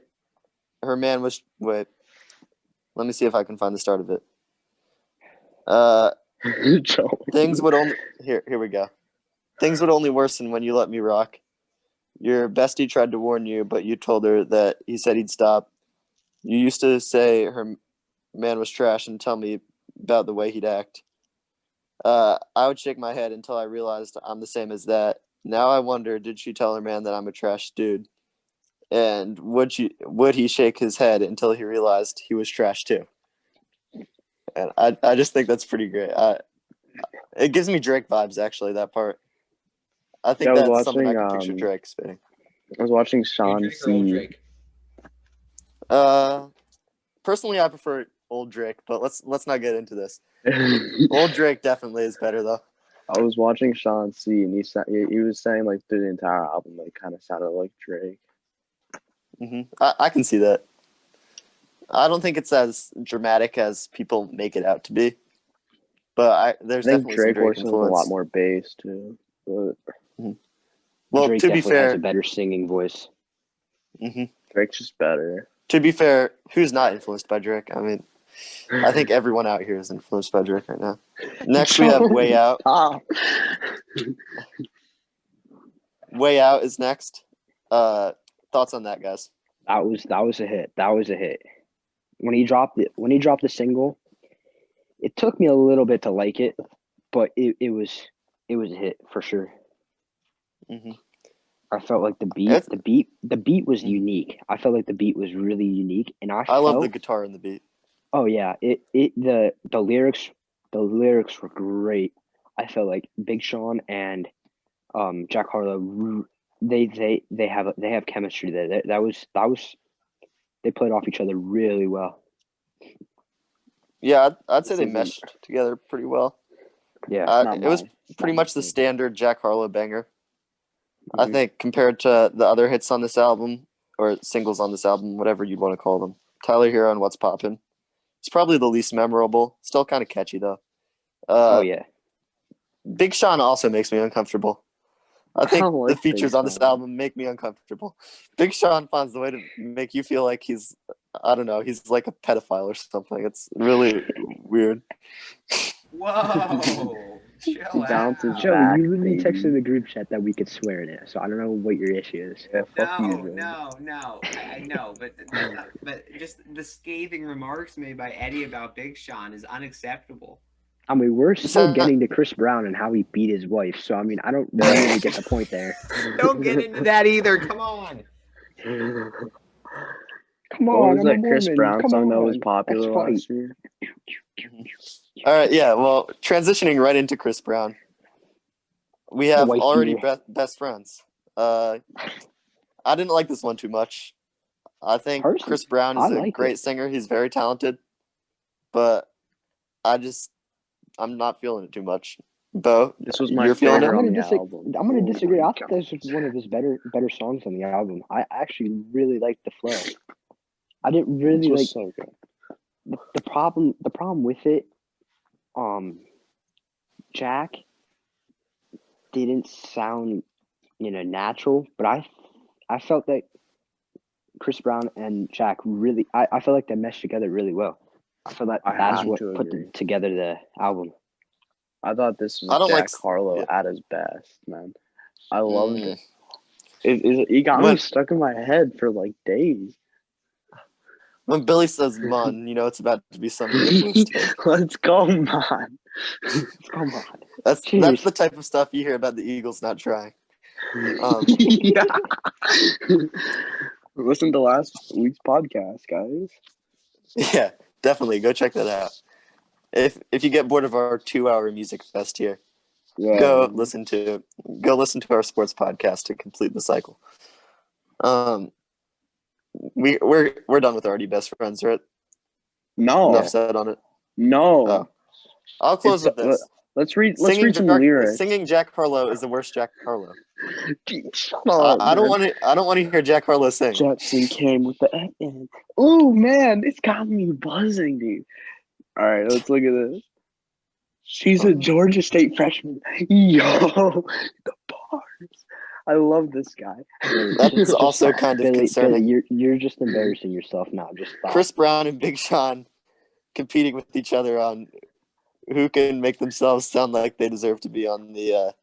her man was," wait, let me see if I can find the start of it. Joey. Things would only here we go. Things would only worsen when you let me rock. Your bestie tried to warn you, but you told her that he said he'd stop. You used to say her man was trash and tell me about the way he'd act. I would shake my head until I realized I'm the same as that. Now I wonder, did she tell her man that I'm a trash dude? And would he shake his head until he realized he was trash too? And I just think that's pretty great. It gives me Drake vibes, actually, that part. I think Yeah, I was that's something I watching, can picture Drake spitting. I was watching New Sean Drake or old C. Drake? Personally, I prefer old Drake, but let's not get into this. Old Drake definitely is better, though. I was watching Sean C. and he was saying like through the entire album, like kind of sounded like Drake. I can see that. I don't think it's as dramatic as people make it out to be, but there's I think definitely Drake some Drake works with a influence. lot more bass too. But Well, Drake to be definitely has fair, a better singing voice. Drake's just better. to be fair, who's not influenced by Drake? I mean, I think everyone out here is influenced by Drake right now. Next, we have Way Out. Stop. Way Out is next. Thoughts on that, guys? That was a hit. That was a hit. When he dropped the single, it took me a little bit to like it, but it was a hit for sure. Mm-hmm. I felt like the beat was unique. I felt like the beat was really unique, and I love the guitar and the beat. Oh yeah, the lyrics were great. I felt like Big Sean and Jack Harlow, they have chemistry there. That was they played off each other really well. Yeah, I'd say they meshed together pretty well. Yeah, it was pretty much the standard Jack Harlow banger. I Mhm. think compared to the other hits on this album, or singles on this album, whatever you'd want to call them, Tyler Hero and What's Poppin'. It's probably the least memorable. Still kind of catchy though. Oh yeah. Big Sean also makes me uncomfortable. I think don't like the features Big on this Sean. album make me uncomfortable. Big Sean finds the way to make you feel like he's, I don't know, he's like a pedophile or something. It's really weird. Whoa. Chill Bounces out. Joe, back, you literally baby. texted the group chat that we could swear in it, so I don't know what your issue is. Yeah, fuck you, Joey. No. I know, but that's not, but just the scathing remarks made by Eddie about Big Sean is unacceptable. I mean, we're still getting to Chris Brown and how he beat his wife, so I mean, I don't really get the point there. Don't get into that either. Come on. Come What on, was I'm a that Chris woman. Brown Come song that was on. popular Let's fight. last year? All right, yeah. Well, transitioning right into Chris Brown, we have wife already beater. best friends. I didn't like this one too much. I think Personally, Chris Brown I is a liked great it. singer. He's very talented, but I'm not feeling it too much. Bo, This was my you're feeling favorite it? on the album. I'm gonna Oh disagree. my I think this was one of his better songs on the album. I actually really liked the flow. I didn't This really was like so good. the problem with it. Jack didn't sound natural, but I felt that Chris Brown and Jack really I felt like they meshed together really well. I feel like I that's have what to put agree. together the album. I thought this I was don't like Jack Harlow yeah. at his best, man. I loved Mm. it. It got me When- stuck in my head for like days. When Billy says "mon," it's about to be some ridiculous take. Let's go, man. Come on. That's Jeez. the type of stuff you hear about the Eagles not trying. Yeah. Listen to last week's podcast, guys. Yeah, definitely go check that out. If you get bored of our 2-hour music fest here, Yeah. go listen to our sports podcast to complete the cycle. We're done with Already Best Friends, right? No. Enough said on it. No. Oh. I'll close with this. Let's read some lyrics. Singing Jack Harlow is the worst Jack Harlow. Shut up, I don't man. want to hear Jack Harlow sing. Jepson came with the FN. Oh man, it's got me buzzing, dude. All right, let's look at this. She's a Georgia State freshman. Yo, the bars. I love this guy. That's also kind of concerning. Billy, you're just embarrassing yourself now. Just stop. Chris Brown and Big Sean competing with each other on who can make themselves sound like they deserve to be on the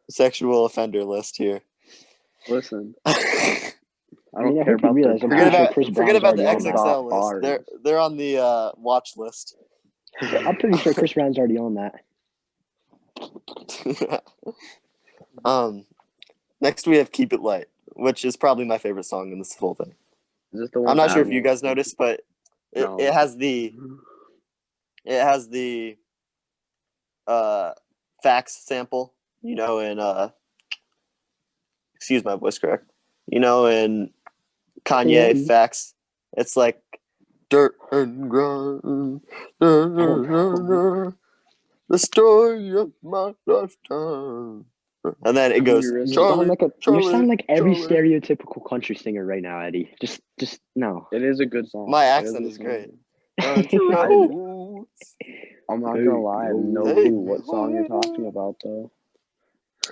sexual offender list here. Listen, forget I don't who care could about realize their I'm pretty sure about Chris forget Brown's about the already on that. XXL Bars. list. They're on the watch list. I'm pretty sure Chris Brown's already on that. Next we have "Keep It Light," which is probably my favorite song in this whole thing. Is this the one? I'm not sure if Adam you guys noticed, but No. it has the fax sample, in excuse my voice crack. In Kanye Mhm. fax. It's like dirt and grind. The story of my lifetime. And then it goes, You Charlie, You sound like every Charlie. stereotypical country singer right now, Eddie. Just no. It is a good song. My It accent a is good great. song. I'm not gonna lie, I have no Hey. clue what song you're talking about though.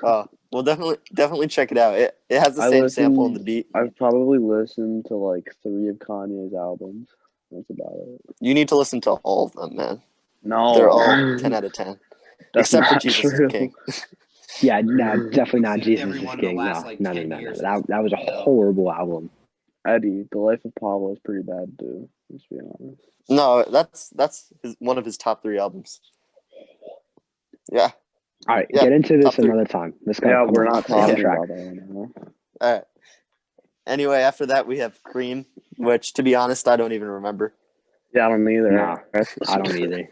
Oh, well, definitely check it out. It has the I same sample listened- and the beat. I've probably listened to like 3 of Kanye's albums. That's about it. You need to listen to all of them, man. No, They're all 10 out of 10. That's Except for not Jesus true. is King. Yeah, no, definitely not Except Jesus every is one in the King. last, No, like, no. 10 years. That was a horrible album. Eddie, The Life of Pablo is pretty bad too. Let's be honest. No, that's one of his top 3 albums. Yeah. All right, Yeah, get into top this 3. another time. Let's go. Yeah, Come we're on. not Stay on talking track. about that right now. All right. Anyway, after that we have Cream, which, to be honest, I don't even remember. Yeah, I don't either. Nah, I don't either.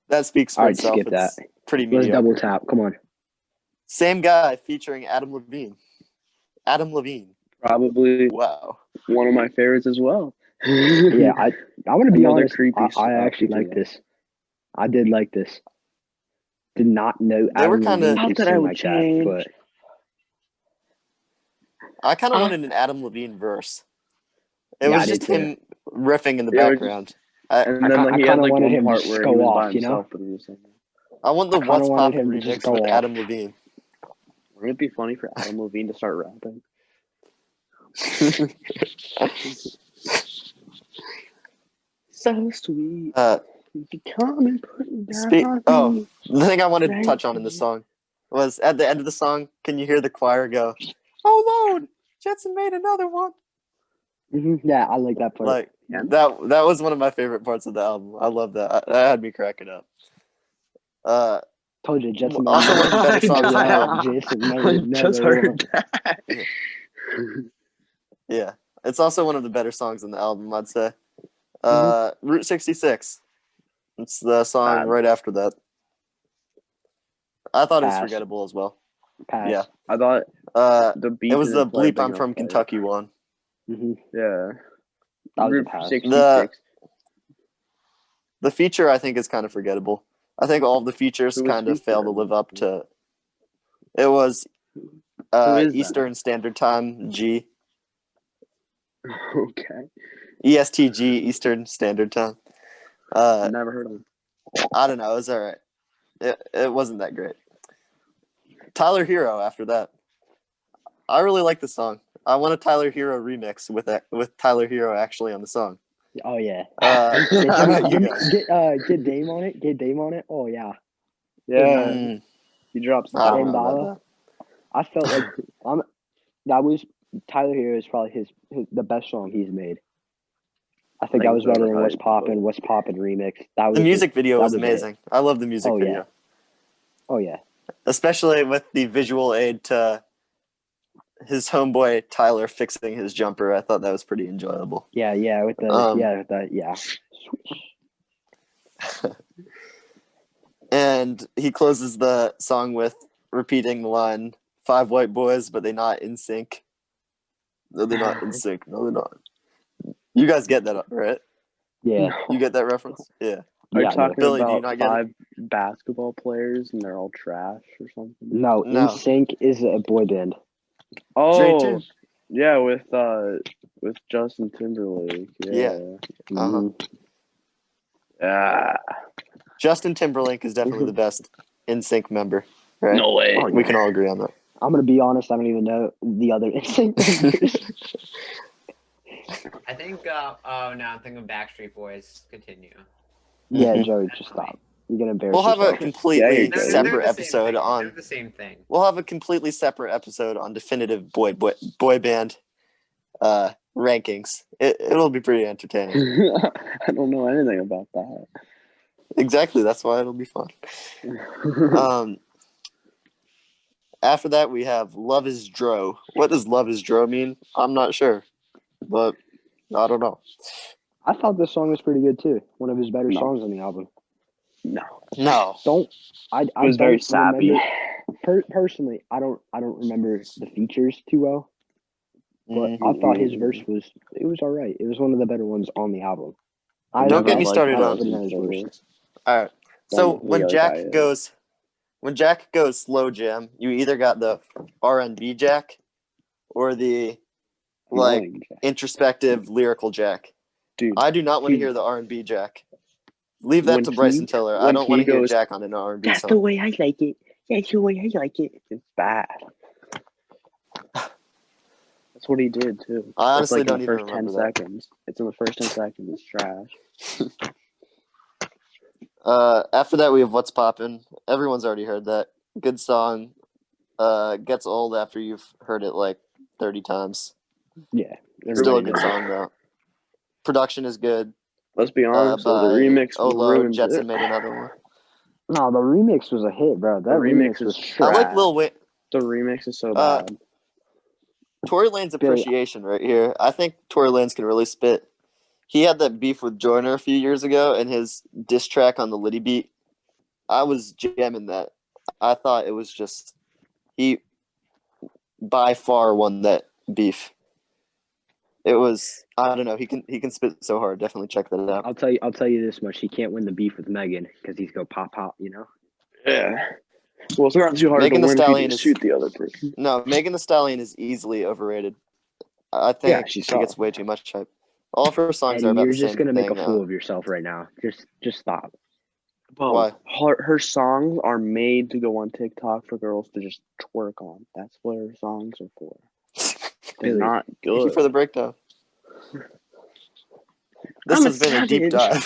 That speaks for All right, itself. skip that. It's pretty Let's mediocre. double tap. Come on. Same guy featuring Adam Levine. Adam Levine. Probably Wow. one of my favorites as well. Yeah, I want to be Another honest. creepy I stuff actually to like do. this. I did like this. Did not know They were Adam kinda- Levine Not could that I sing would like change. that, I kind of wanted an Adam Levine verse. It Yeah, was I did just him riffing in the Yeah, it was background. And then I like he kinda had like wanted one him to part just where go he was off, by you know? himself, but he was singing. I want the I kinda What's wanted Poppin' him to just remix go with off. Adam Levine. Wouldn't it be funny for Adam Levine to start rapping? So sweet. You come and put me down. The thing I wanted to touch on in the song was at the end of the song, can you hear the choir go, "Oh Lord, Jetson made another one." Yeah, I like that part. Like Yeah. that was one of my favorite parts of the album. I love that. That had me cracking up. Told you, Jetson. Also one of the better songs on the album. Jason I made just another one. heard that. Yeah, it's also one of the better songs on the album, I'd say. Route 66. It's the song Bad. right after that. I thought it was Pass. forgettable as well. Pass. Yeah. I thought the beat. It was the didn't play a Bleep big I'm from enough part. Kentucky one. Yeah. That was a Route pass. 66. The feature, I think, is kind of forgettable. I think all of the features Who was kind of fail to featured? live up to. It was Who is that? Eastern Standard Time G. Okay. ESTG, Eastern Standard Time. Never heard of him. I don't know. It was all right. It wasn't that great. Tyler Hero after that. I really like the song. I want a Tyler Hero remix with Tyler Hero actually on the song. Oh yeah. What about you guys? Get Dame on it. Get Dame on it. Oh yeah. Yeah. He drops I don't $10. know about I felt like that was Tyler Hero is probably the best song he's made. I think I that think was so, better than probably. What's Poppin' remix. That was The music video that was was it. amazing. I love the music Oh, video. yeah. Oh yeah. Especially with the visual aid to his homeboy Tyler fixing his jumper. I thought that was pretty enjoyable. Yeah. With the And he closes the song with repeating the line, 5 white boys, but they not in sync. No, they're not in sync. No, they're not. You guys get that, right? Yeah. You get that reference? Yeah. Are Yeah, you talking Billy, do you about not get it? 5 basketball players and they're all trash or something? No, No. NSYNC is a boy band. Oh, yeah, with Justin Timberlake. Yeah. Uh-huh. Yeah. Justin Timberlake is definitely the best NSYNC member. Right? No way. Oh, We can all agree on that. I'm gonna be honest. I don't even know the other NSYNC members. I think. Oh no, I'm thinking Backstreet Boys. Continue. Yeah, Mhm. Joey, just stop. You're gonna embarrass We'll have a yourself. completely Yeah, They're separate the same episode thing. on. They're the same thing. We'll have a completely separate episode on definitive boy band rankings. It'll be pretty entertaining. I don't know anything about that. Exactly. That's why it'll be fun. After that, we have Love is Dro. What does Love is Dro mean? I'm not sure, but I don't know. I thought this song was pretty good too. One of his better No. songs on the album. No, No. I it was very don't sappy. remember, personally, I don't remember the features too well, but Mhm. I thought his verse was all right. It was one of the better ones on the album. I Don't get me liked started on. Savannah's verse. All right. So Don't know who when the other Jack guy is. goes slow jam, you either got the R&B Jack or the like Annoying, introspective lyrical Jack. dude. I do not want to he- hear the R&B Jack. Leave that when to Bryson he- Tiller. I when don't want he to hear goes, Jack on an R&B That's the song. way I like it. That's the way I like it. It's bad. That's what he did too. I It's honestly like don't in the even first 10 remember that. seconds. It's in the first 10 seconds. It's trash. After that, we have What's Poppin'. Everyone's already heard that. Good song. Gets old after you've heard it like 30 times. Yeah, Still a everybody good knows. song though. Production is good. Let's be honest, though, the By remix Olo, ruined Jetson it. made another one. No, the remix was a hit, bro. That remix was is I trash. like Lil Wayne. The remix is so Uh, bad. Tory Lane's appreciation right here. I think Tory Lanez can really spit. He had that beef with Joyner a few years ago, and his diss track on the Liddy beat. I was jamming that. I thought it was just he by far won that beef. It was I don't know. He can spit so hard. Definitely check that out. I'll tell you this much: he can't win the beef with Megan because he's go pop. You know. Yeah. Well, it's not too hard Megan to Thee win if you Stallion just is- shoot the other person. No, Megan Thee Stallion is easily overrated. I Yeah, think she's she gets soft. way too much hype. All of her songs Eddie, are about you're the just same gonna make thing. a fool of yourself right now. Just stop. Why? Her songs are made to go on TikTok for girls to just twerk on. That's what her songs are for. They're Billy, not Thank you good. for the breakdown. This I'm a has been a deep savage.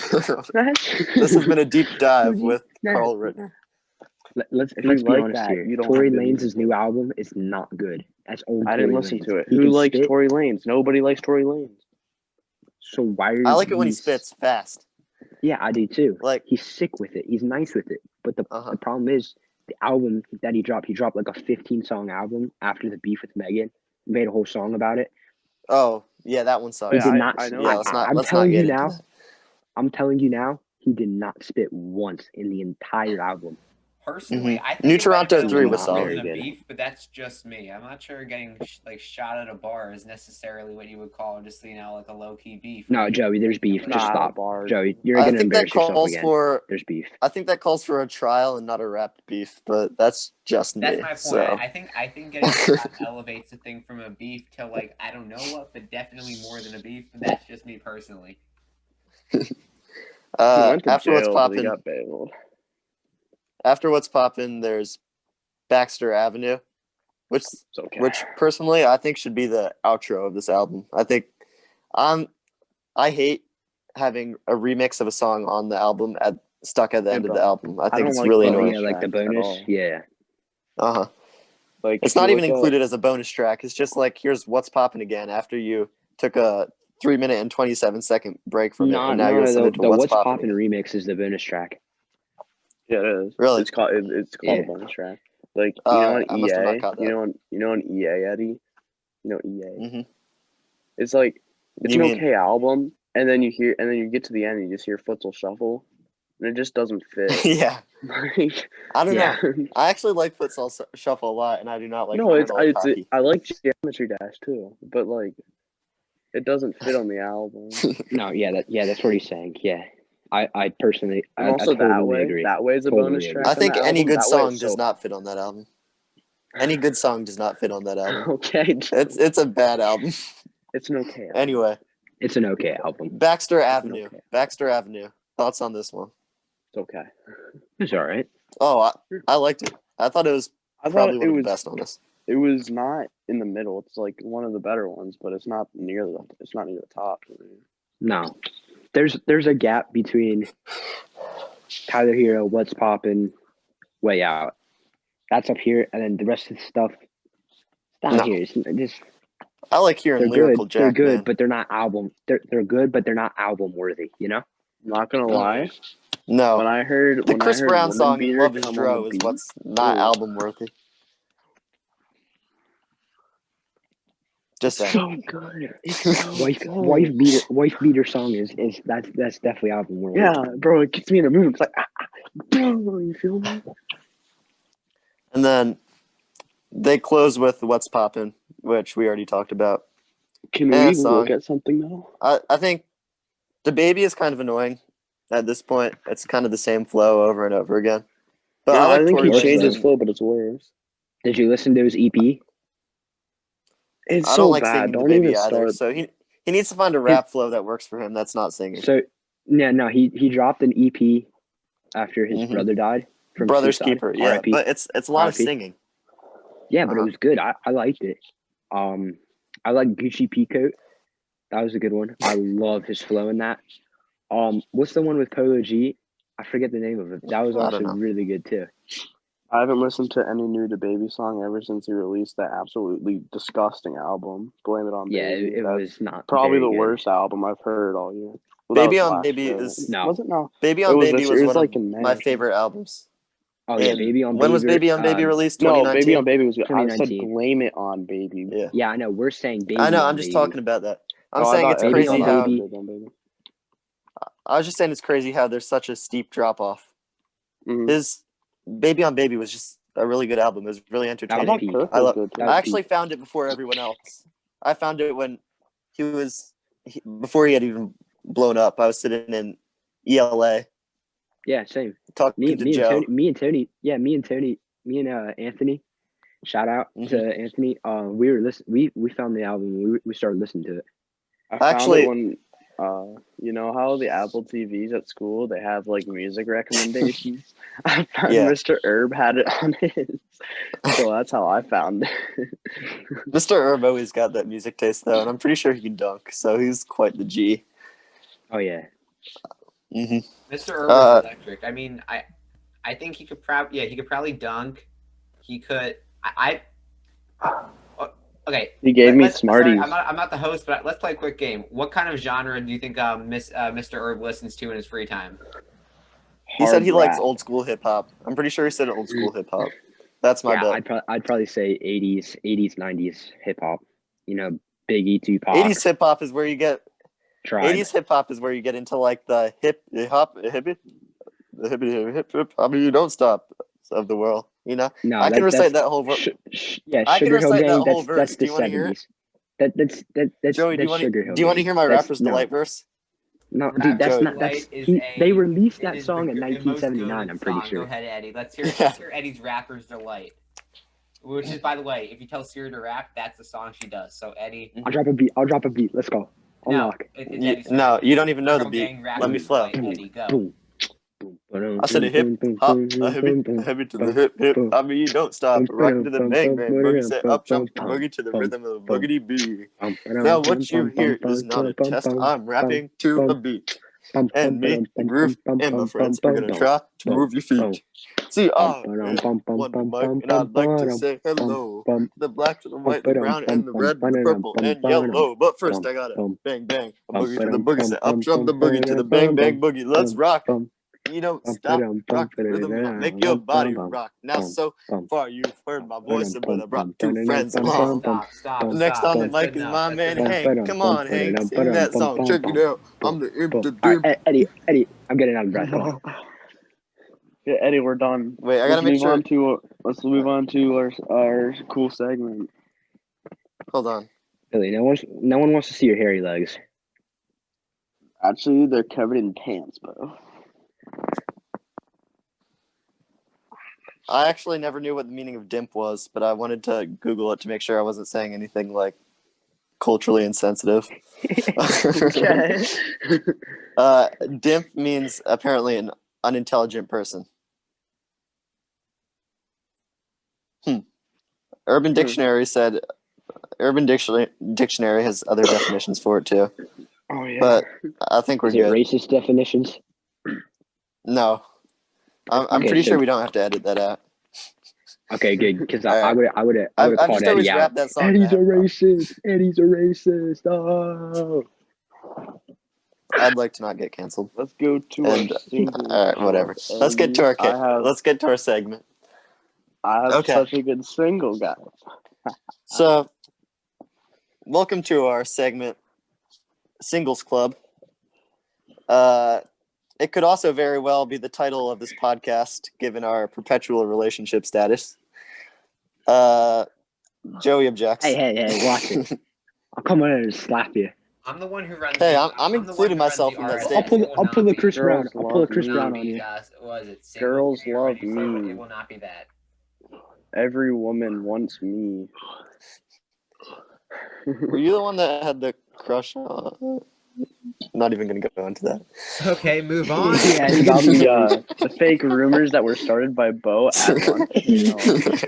dive. This has been a deep dive with Carl Ritter. Let's If you be like honest that, here. you don't Tory have good Lanez' music. new album is not good. That's old. I didn't Tory listen Lanez. to it. He Who can likes spit, Tory Lanez? Nobody likes Tory Lanez. So why are I like it when he he's- spits fast. Yeah, I do too. Like, He's sick with it. He's nice with it. But the Uh-huh. problem is the album that he dropped like a 15-song album after the beef with Megan. Made a whole song about it. oh yeah, that one sucks. He Yeah, did not. I know. Yeah, let's not. I'm Let's not telling get you into now. that. I'm telling you now. He did not spit once in the entire album. Personally, Mhm. I think New it might Toronto have been 3 a was little more solid. than a Very good. beef, but that's just me. I'm not sure getting shot at a bar is necessarily what you would call just like a low key beef. No, Joey, there's beef. Just Nah, stop. bars. Joey, you're I gonna think that embarrass yourself calls again. for. There's beef. I think that calls for a trial and not a rap beef, but that's just That's me. my point. So I think getting shot elevates the thing from a beef to I don't know what, but definitely more than a beef. But that's just me personally. He went to after What's jail, but he Poppin', got bailed. after What's Poppin', there's Baxter Avenue, which It's okay. which personally I think should be the outro of this album. I think I hate having a remix of a song on the album stuck at the end of the album. I think don't it's like really bonus annoying. Yeah, like the tracks at bonus. all. Yeah. Uh-huh. Like It's if you not even look up- included as a bonus track. It's just like, here's What's Poppin' again after you took a 3-minute and 27-second break from it, and now you're listening to the What's What's Poppin'. Poppin' remix is the bonus track. Yeah, it is. Really? It's called Yeah. a bonus track. Like you know on I must have not EA, caught that. you know on EA, Eddie. You know EA. Mhm. It's like it's You an mean- okay album, and then you get to the end, and you just hear Futsal Shuffle, and it just doesn't fit. Yeah. Like, I don't Yeah. know. I actually like Futsal Shuffle a lot, and I do not like no, Minor it's League Hockey. I like Geometry Dash too, but like it doesn't fit on the album. No, that's what he's saying. Yeah. I personally, And I also totally that way, agree. that way is a Totally bonus agree. track. I on think the any album. good That way song is does so- not fit on that album. Any good song does not fit on that album. Okay, It's a bad album. it's an okay album. Anyway, It's an okay album. Baxter Avenue. okay. Baxter Avenue. Thoughts on this one? It's okay. It's all right. Oh, I liked it. I thought it was I probably thought one it of the was best on this. it was not in the middle. It's like one of the better ones, but it's not near the top. For me. No. there's a gap between Tyler Hero, What's Poppin', Way Out. That's up here, and then the rest of the stuff down No. here. It's just I like hearing they're lyrical good. They're Jack, good, man. but they're not album. They're good, but they're not album worthy. You know? Not gonna lie. No. When I heard The Chris Brown Woman song Beater "Love Is come on Dro" the is beat, what's not Ooh. album worthy. Just saying. so good. It's so good. Wife beater song is that's definitely album worthy. Yeah, bro, it gets me in a mood. It's like, bro, you feel me? And then they close with "What's Poppin'," which we already talked about. Can And we a song. look at something now? I think the baby is kind of annoying at this point. It's kind of the same flow over and over again. But Yeah, I like think Tory he Lanez. changed his Lanez. flow, but it's worse. Did you listen to his E EP? It's I so don't like bad. singing the Don't baby even either. start. So he needs to find a rap flow that works for him. That's not singing. So no, he dropped an EP after his Mhm. brother died from Brother's suicide. Keeper, yeah, R.I.P. but it's a lot of R.I.P. singing. Yeah, but Uh-huh. it was good. I liked it. I like Gucci Peacoat. That was a good one. I love his flow in that. What's the one with Polo G? I forget the name of it. That was I also don't know. really good too. I haven't listened to any new DaBaby song ever since he released that absolutely disgusting album. Blame It on Yeah, Baby. it That's was not probably very the good. worst album I've heard all year. Well, that Baby was on last Baby year. is No. Was it no? Baby It on was Baby this- was it was one like of in May. my favorite albums. Oh yeah, And Baby on when was Baby on Baby? Baby released? No, 2019? Baby on Baby was good. I said 2019. Blame It on Baby. Yeah, Yeah, I know. We're saying Baby. I know. on I'm just Baby. talking about that. I'm Oh, I saying thought it's Baby crazy on how Baby. Baby on Baby. I was just saying it's crazy how there's such a steep drop off. Mhm. His Baby on Baby was just a really good album. It was really That entertaining. was I peak. thought I love. good too. That was I actually found it before everyone else. I found it when before he had even blown up. I was sitting in ELA Yeah, same. talking Me to and Joe. Tony. Me and Anthony. Shout out Mhm. to Anthony. We were listening. We found the album. We started listening to it. I found Actually- it when, you know how the Apple TVs at school, they have like music recommendations? I found Yeah. Mr. Herb had it on his. So that's how I found it. Mr. Herb always got that music taste though, and I'm pretty sure he can dunk. So he's quite the G. Oh yeah. Mm-hmm. Mr. Herb is electric. I mean, I think he could probably dunk. He could. Okay. He gave me Sorry, Smarties. I'm not the host, but let's play a quick game. What kind of genre do you think Mr. Herb listens to in his free time? He said he Hard likes rap. old school hip hop. I'm pretty sure he said old school hip hop. That's my Yeah, bet. I'd probably say 80s, 90s hip hop. You know, Biggie, Tupac, 80s hip hop is where you get. Tribe. 80s hip hop is where you get into like the hip hop. I mean, you don't stop of the world. You know. No, I can recite that whole verse. Yeah, I can Sugar Hill recite that Gang. whole That's verse. the Do you want to hear it? 70s. That's Joey, do you that's want Sugar to Hill do you want to Gang. hear my That's- Rapper's no. Delight verse? No, dude, that's Joey. not. That's Delight is they released it that is song the in most 1979. goated I'm pretty song. sure. Go ahead, Eddie. Let's hear Eddie's Rapper's Delight. Which is, by the way, if you tell Siri to rap, that's the song she does. So Eddie, I'll drop a beat. Let's go. Unlock. it's You, Eddie's no, song. you don't even know the Girl beat. Gang Let me Rapper's flow. Delight. Eddie, go. Boom. I said a hip hop, a heavy to the hip. I mean, you don't stop. Rocking to the bang bang. Boogie say up jump, boogie to the rhythm of the boogity bee. Now what you hear is not a test. I'm rapping to a beat. And me, the groove, and my friends, we're gonna try to move your feet. See, I want the mic, and I'd like to say hello. The black to the white, the brown, and the red, the purple, and yellow. But first, I gotta bang bang, a boogie to the boogie. Say up jump the boogie to the bang bang boogie. Let's rock. You don't stop, rock the rhythm, and I'll make your body rock. Now, so far you've heard my voice, but I brought two friends along. Stop. Next on the That's mic good is enough. my That's man good enough. Hank. Come on, Hank, sing that song. Check it out. I'm the imp to All right, Eddie, I'm getting out of breath. Come on. Yeah, Eddie, we're done. Wait, I gotta make sure. Let's move on to our cool segment. Hold on. Billy, no one wants to see your hairy legs. Actually, they're covered in pants, bro. I actually never knew what the meaning of dimp was, but I wanted to Google it to make sure I wasn't saying anything like culturally insensitive. Okay. Dimp means apparently an unintelligent person. Urban Dictionary said. Urban Dictionary has other definitions for it too. Oh yeah. but I think we're Is it good. racist definitions? No, I'm Okay, pretty so- sure we don't have to edit that out. Okay, good. Because All I right. would have I've called just Eddie always out. rapped that song. Eddie's a that. racist. Eddie's a racist. Oh. I'd like to not get canceled. Let's go to And our single. all right, whatever. Let's get to our segment. I have Okay. such a good single, guys. So, welcome to our segment, Singles Club. It could also very well be the title of this podcast, given our perpetual relationship status. Joey objects. Hey, watch it. I'll come in and slap you. I'm the one who runs. Hey, the, I'm the one including who runs myself the in that RSS. statement. I'll pull the Chris Brown. Girls I'll pull the love Chris me. Brown on you. Was it Girls single love player already, so me. It will not be that. Every woman wants me. Were you the one that had the crush on? Not even going to go into that. Okay, move on. Yeah, you About got me. the fake rumors that were started by Bo at lunch.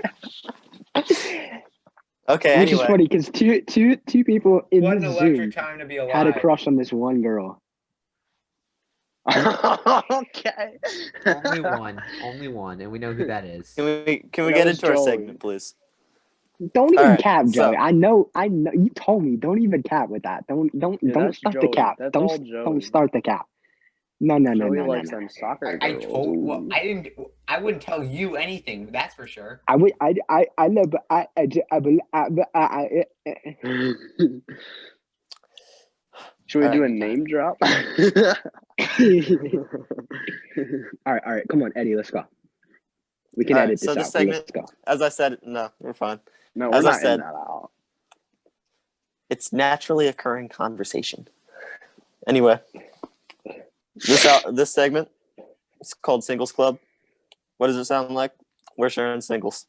Okay, Which is anyway. funny because two people in What an this electric Zoom time to be alive. had a crush on this one girl. Okay. Only one, and we know who that is. Can we That get was into our Joey. segment, please? Don't even All right, cap, Joey. so- I know. You told me. Don't even cap with that. Don't that's start the Joey. cap. That's all Don't Joey. start the cap. No. Joey likes them soccer I girls. told. Well, Ooh. I didn't. I wouldn't tell you anything. That's for sure. I know, but Should we All do right. a name drop? all right. Come on, Eddie. Let's go. We can All right, edit this so out. this But segment- let's go. As I said, no, we're fine. No, we're As I not said- in that out. It's naturally occurring conversation. Anyway, this segment is called Singles Club. What does it sound like? We're sharing singles.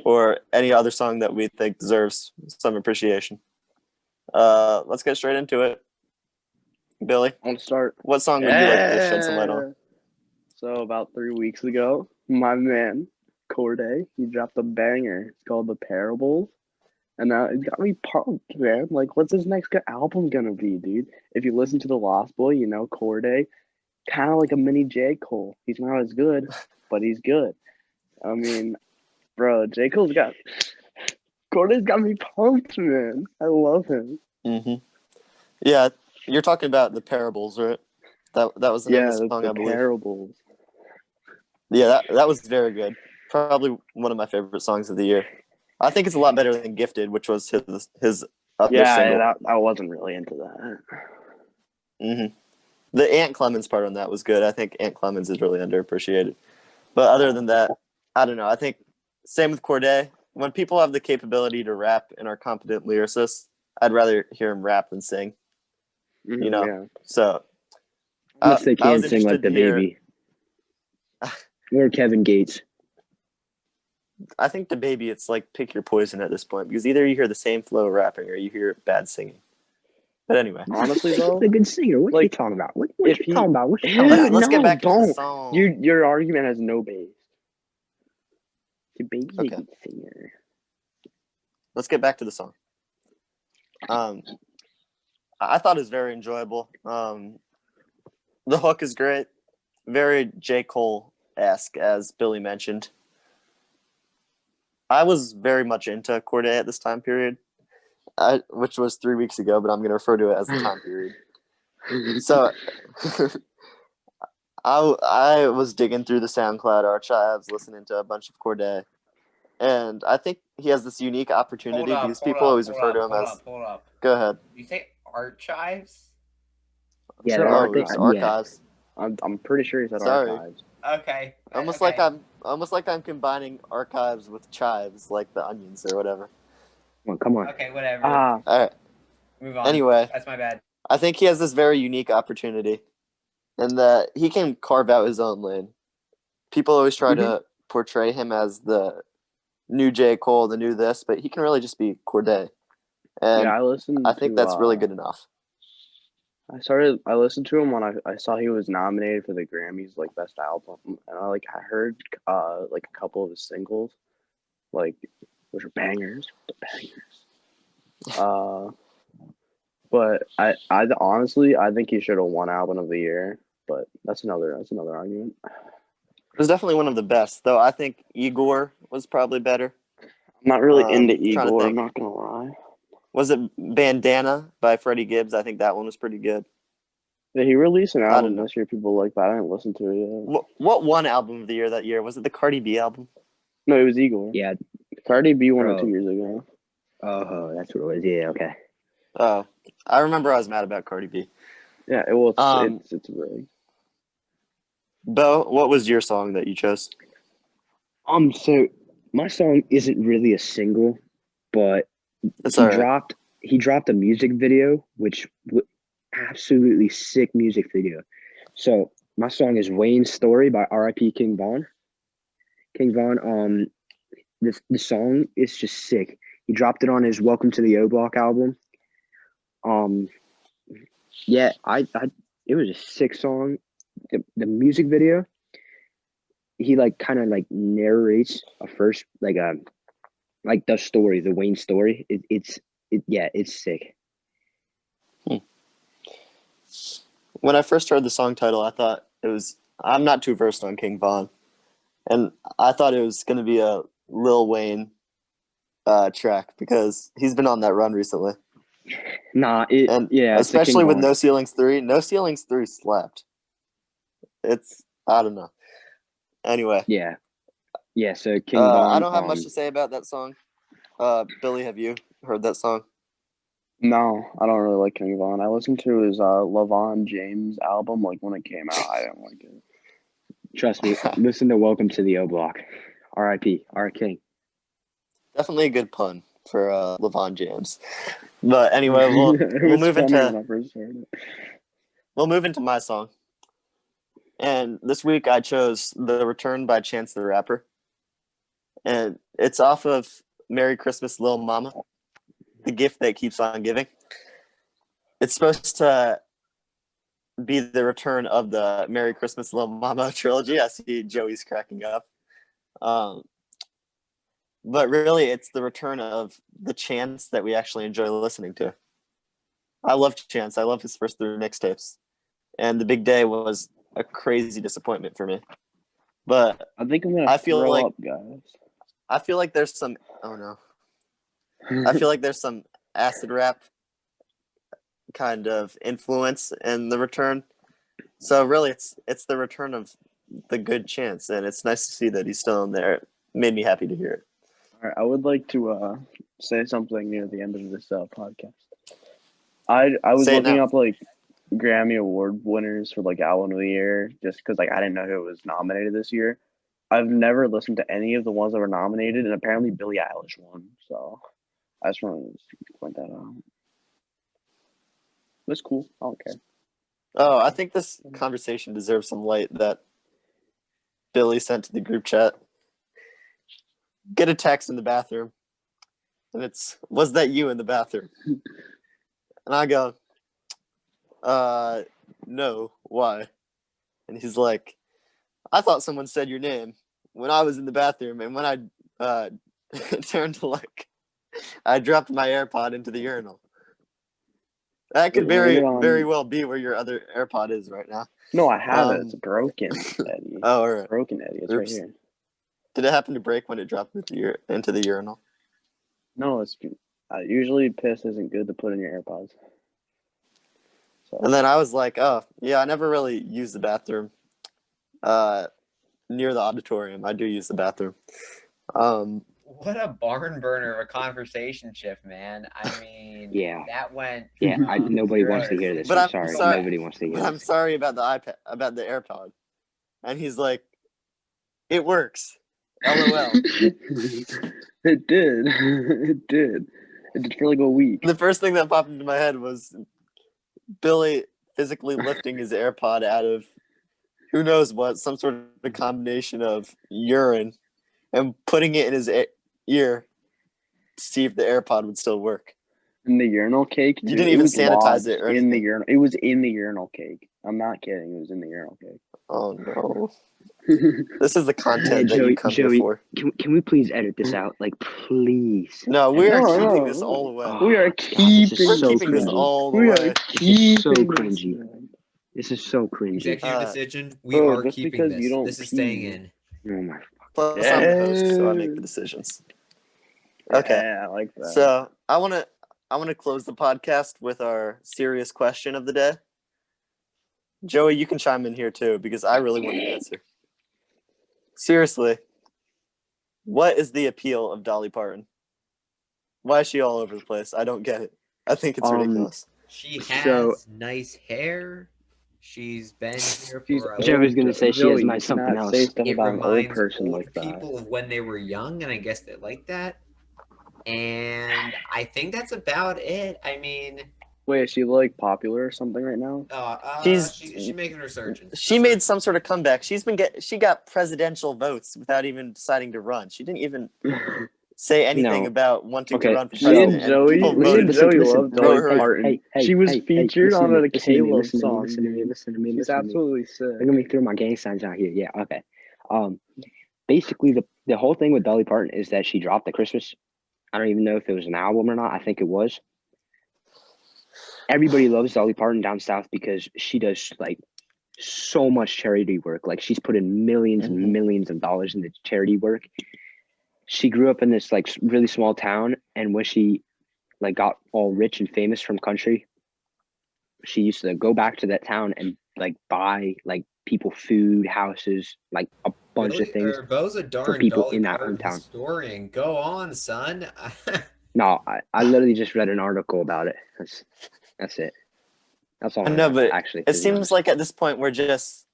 Or any other song that we think deserves some appreciation. Let's get straight into it. Billy, I'll start. what song would you like to shed some light on? So about 3 weeks ago, my man Corday, he dropped a banger. It's called The Parables, and it got me pumped, man. Like, what's his next album gonna be, dude? If you listen to The Lost Boy, you know Corday, kind of like a mini J. Cole. He's not as good, but he's good. I mean, bro, Corday's got me pumped, man. I love him. Mm-hmm. Yeah, you're talking about The Parables, right? That was the name of the song, I The believe. Parables. Yeah, that was very good. Probably one of my favorite songs of the year. I think it's a lot better than Gifted, which was his other single. I wasn't really into that. Mm-hmm. The Ant Clemens part on that was good. I think Ant Clemens is really underappreciated. But other than that, I don't know. I think same with Corday. When people have the capability to rap and are competent lyricists, I'd rather hear him rap than sing. You know? Yeah. So Unless they I can was sing like interested the to hear- baby or Kevin Gates. I think the baby, it's like pick your poison at this point, because either you hear the same flow rapping or you hear bad singing. But anyway, Honestly, though, He's a good singer. What are you like, talking about? What if you he- talking about? What you Dude, talking about? let's no, get back into the don't. song. Your argument has no base. The baby's Okay. a good singer. Let's get back to the song. I thought it was very enjoyable. The hook is great. Very J. Cole-esque, as Billy mentioned. I was very much into Corday at this time period, which was 3 weeks ago, but I'm going to refer to it as the time period. So I was digging through the SoundCloud archives, listening to a bunch of Corday. And I think he has this unique opportunity because people always refer to him as... Hold up. Go ahead. You say archives? Yeah, So they're Oh, archi- it's yeah. archives. I'm pretty sure he said Sorry. archives. Okay. Almost okay. like I'm combining archives with chives, like the onions or whatever. Come on. Okay, whatever. All right. Move on. Anyway, That's my bad. I think he has this very unique opportunity, and that he can carve out his own lane. People always try to portray him as the new J. Cole, the new this, but he can really just be Corday, and I think that's really good enough. I listened to him when I saw he was nominated for the Grammys, like best album, and I heard like a couple of his singles, like which are bangers, the bangers. But I honestly, I think he should have won album of the year. But that's another argument. It was definitely one of the best, though. I think Igor was probably better. I'm not really into Trying to Igor. I'm think. not gonna lie. Was it Bandana by Freddie Gibbs? I think that one was pretty good. Yeah, he released an I don't album know. this year. People like, but I didn't listen to it yet. What won album of the year that year? Was it the Cardi B album? No, it was Igor. Yeah. Cardi B won it Oh. 2 years ago. Oh, that's what it was. Yeah. Okay. Oh, I remember I was mad about Cardi B. Yeah, well, Um, it's big. Bo, what was your song that you chose? So my song isn't really a single, but That's all right. he dropped a music video, which absolutely sick music video. So my song is Wayne's Story by R.I.P. King Von. King Von, the song is just sick. He dropped it on his Welcome to the O Block album. Yeah, it was a sick song. The music video, he like kind of like narrates a first like the story, the Wayne story. It's sick. When I first heard the song title, I thought it was. I'm not too versed on King Von, and I thought it was going to be a Lil Wayne track because he's been on that run recently. Nah, And it's especially King with Von. No Ceilings 3. No Ceilings 3 slapped. I don't know. Anyway. Yeah. So King Von. I don't have much to say about that song. Billy, have you heard that song? No, I don't really like King Von. I listened to his LaVon James album like when it came out. I didn't like it. Trust me, listen to Welcome to the O Block. R.I.P. R. King. Definitely a good pun for LaVon James. But anyway, we'll move into my song. And this week I chose The Return by Chance the Rapper. And it's off of Merry Christmas, Lil Mama, the gift that keeps on giving. It's supposed to be the return of the Merry Christmas, Lil Mama trilogy. I see Joey's cracking up. But really, it's the return of the Chance that we actually enjoy listening to. I love Chance. I love his first 3 mixtapes. And The Big Day was a crazy disappointment for me. But I think I'm gonna throw up, guys. I feel like there's some I feel like there's some acid rap kind of influence in the return. So really it's the return of the good Chance, and it's nice to see that he's still in there. It made me happy to hear it. All right, I would like to say something near the end of this podcast. I was looking up like Grammy Award winners for like album of the year just because like I didn't know who was nominated this year. I've never listened to any of the ones that were nominated, and apparently Billie Eilish won. So I just wanted to point that out. That's cool. I don't care. Oh, I think this conversation deserves some light that Billy sent to the group chat. Get a text in the bathroom, and it's, was that you in the bathroom? And I go, no, why? And he's like, I thought someone said your name when I was in the bathroom, and when I turned to look, I dropped my AirPod into the urinal. That could very well be where your other AirPod is right now. No, I have it. It's broken, Eddie. Oh, all right. Broken, Eddie. It's right here. Did it happen to break when it dropped into the urinal? No, it's usually piss isn't good to put in your AirPods. So. And then I was like, oh, yeah, I never really use the bathroom near the auditorium. I do use the bathroom. What a barn burner of a conversation shift, man. I mean, Yeah. That went. Yeah, nobody wants to hear this. But I'm sorry. Nobody wants to hear but this. I'm sorry about the iPad, about the AirPod. And he's like, it works. LOL. It did. It did. It did for like a week. The first thing that popped into my head was Billy physically lifting his AirPod out of who knows what, some sort of combination of urine, and putting it in his ear to see if the AirPod would still work. In the urinal cake? You didn't even sanitize it or anything. in the urinal. It was in the urinal cake. I'm not kidding. It was in the urinal cake. Oh no. This is the Hey, content that you come here Joey, for. can we please edit this out? Like, please. No, we are No, keeping no. this all away. Oh, We are God, this keeping. is We're so keeping this cringy. all the We way. are This is keeping. so this, cringy. man. This is so cringy. Executive Uh, decision. We bro, are just keeping because this. you don't This is staying pee. in. Oh my. Plus, I'm the host, so I make the Yeah. decisions. Okay. Yeah, I like that. So I wanna close the podcast with our serious question of the day. Joey, you can chime in here too because I really want an answer. Seriously, what is the appeal of Dolly Parton? Why is she all over the place? I don't get it. I think it's ridiculous. She has So- nice hair. She's been here She's for a Joey was gonna say she has Joey, nice you something cannot else. say stuff It about an old reminds person old like that. people of when they were young, and I guess they like that. And I think that's about it. I mean, Wait, is she like popular or something right now? she's making a resurgence. She made some sort of comeback. She got presidential votes without even deciding to run. She didn't even say anything No. about wanting Okay, to run for Me president. and Joey, people me voted. and Joey listen, love listen, Dolly hey, Parton. hey, She was hey, featured listen on to a me, Caleb listen to me, song. listen to me, dude. listen to me, She's listen to me. absolutely sick. Look at me through my gang signs out here. Yeah, okay. Basically the whole thing with Dolly Parton is that she dropped the Christmas. I don't even know if it was an album or not. I think it was. Everybody loves Dolly Parton down south because she does like so much charity work. Like she's put in millions and millions of dollars into charity work. She grew up in this like really small town, and when she like got all rich and famous from country, she used to go back to that town and like buy like people food, houses, like a bunch of things. Bo's a darn people Dolly in that Parton hometown. historian. Go on, son. No, I literally just read an article about it. That's it. That's all. I know, but actually, it seems like at this point we're just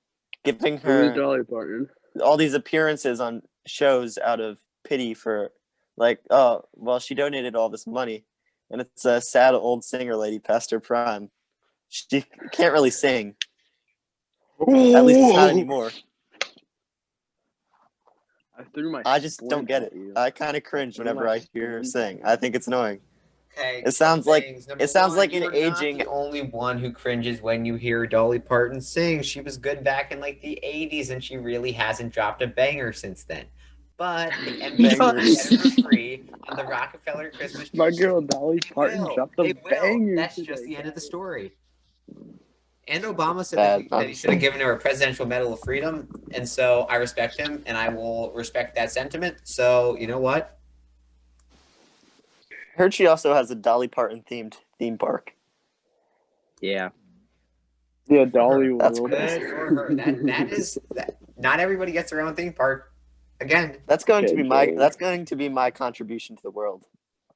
giving Who is her Dolly Parton? all these appearances on shows out of pity for, like, oh, well, she donated all this money, and it's a sad old singer lady past her prime. She can't really sing. At least it's not anymore. I threw my. I just don't splint get at it. you. I kind of cringe threw whenever my I hear her splint sing. at I you. think it's annoying. Okay. It sounds like Number one, an you're aging. not the only one who cringes when you hear Dolly Parton sing. She was good back in like the '80s, and she really hasn't dropped a banger since then. But the NBC Bangers. get it for free on the Rockefeller Christmas. My tree. girl Dolly Parton dropped the They will. banger. That's today, just the end of the guys. story. And Obama said Bad, that he should have given her a Presidential Medal of Freedom, and so I respect him, and I will respect that sentiment. So you know what? I heard she also has a Dolly Parton themed theme park. yeah. Yeah, Dolly That's World. crazy. Good for her. That is that. Not everybody gets their own theme park. Again, That's going to Okay, be my Joey. that's going to be my contribution to the world.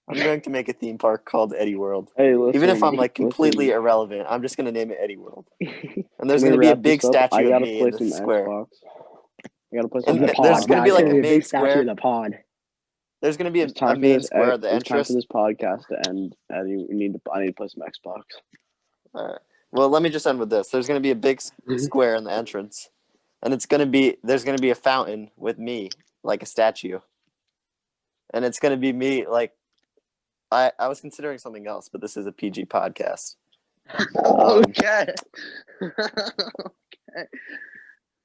I'm going to make a theme park called Eddie World. Hey, listen, Even if I'm like completely listen. irrelevant, I'm just going to name it Eddie World. And there's Can going we to be a wrap this big up? statue I of gotta me play in the some square. Xbox. I gotta play some And The Xbox. there's pod, gonna be guys. like a There's main big statue square. of the pod. There's going to be It's time a for main this. square at the It's time entrance. for this podcast to end. Eddie, I need to play some Xbox. All right. Well, let me just end with this. There's going to be a big square in the entrance, and there's going to be a fountain with me, like a statue, and it's going to be me. Like, I was considering something else, but this is a PG podcast. Okay.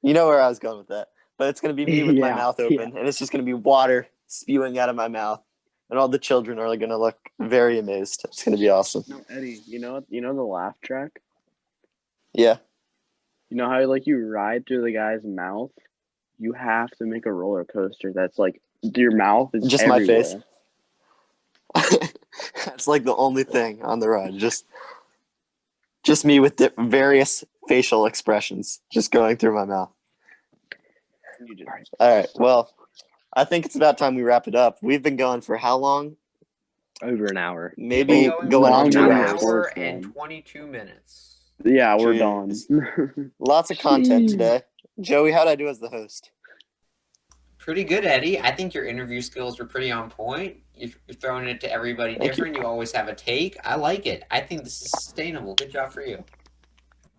You know where I was going with that, but it's going to be me with my Yeah, mouth open, and it's just going to be water spewing out of my mouth, and all the children are going to look very amazed. It's going to be awesome. No, Eddie, you know the laugh track? Yeah. You know how like you ride through the guy's mouth? You have to make a roller coaster that's like your mouth is Just my everywhere. face. That's like the only thing on the ride. Just me with various facial expressions just going through my mouth. All right. Well, I think it's about time we wrap it up. We've been going for how long? Over an hour. Maybe We've been going on longer 2 than an an hours. hour sports and one. 22 minutes. Yeah, we're done. Jeez. Lots of content today. Joey, how'd I do as the host? Pretty good, Eddie. I think your interview skills were pretty on point. You're throwing it to everybody Thank different. You always have a take. I like it. I think this is sustainable. Good job for you.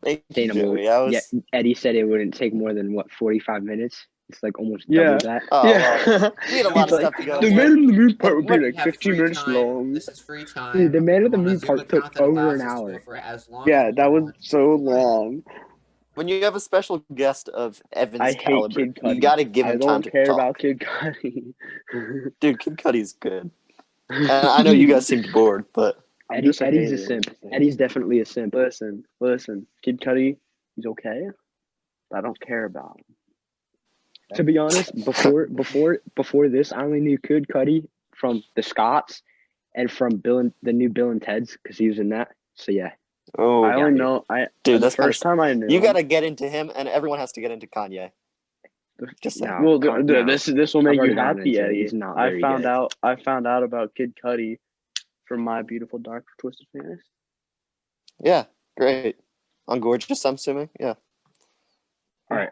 Thank you, Sustainable. Joey. Yeah, Eddie said it wouldn't take more than 45 minutes. It's like almost Yeah. double that. Oh, Yeah. well, we had a lot He's of like, stuff to go the into. man in the moon part would be What- like We have 15 free minutes time. long. This is free time. Dude, the Man of the I'm on a Moon Zoom part took account that over allows an us to hour. go for as long Yeah, as that we was want. so long. when you have a special guest of Evan's I hate caliber, Kid Cudi. you gotta give I him time don't to care talk. about Kid Cudi. Dude, Kid Cudi's good. And I know you guys seemed bored, but Eddie's a hater. simp. Eddie's definitely a simp. Listen. Kid Cudi, he's okay. But I don't care about him. To be honest, before this, I only knew Kid Cudi from the Scots and from the new Bill and Ted's because he was in that. So yeah, oh, I only know. Dude, the that's first time I knew. you him- gotta get into him, and everyone has to get into Kanye. Just saying. No. Well, No. this will make I've you already gotten happy, into it. Eddie. He's not I very found good. out about Kid Cudi from My Beautiful Dark Twisted Fantasy. Yeah, great. On Gorgeous, I'm assuming. Yeah. All right.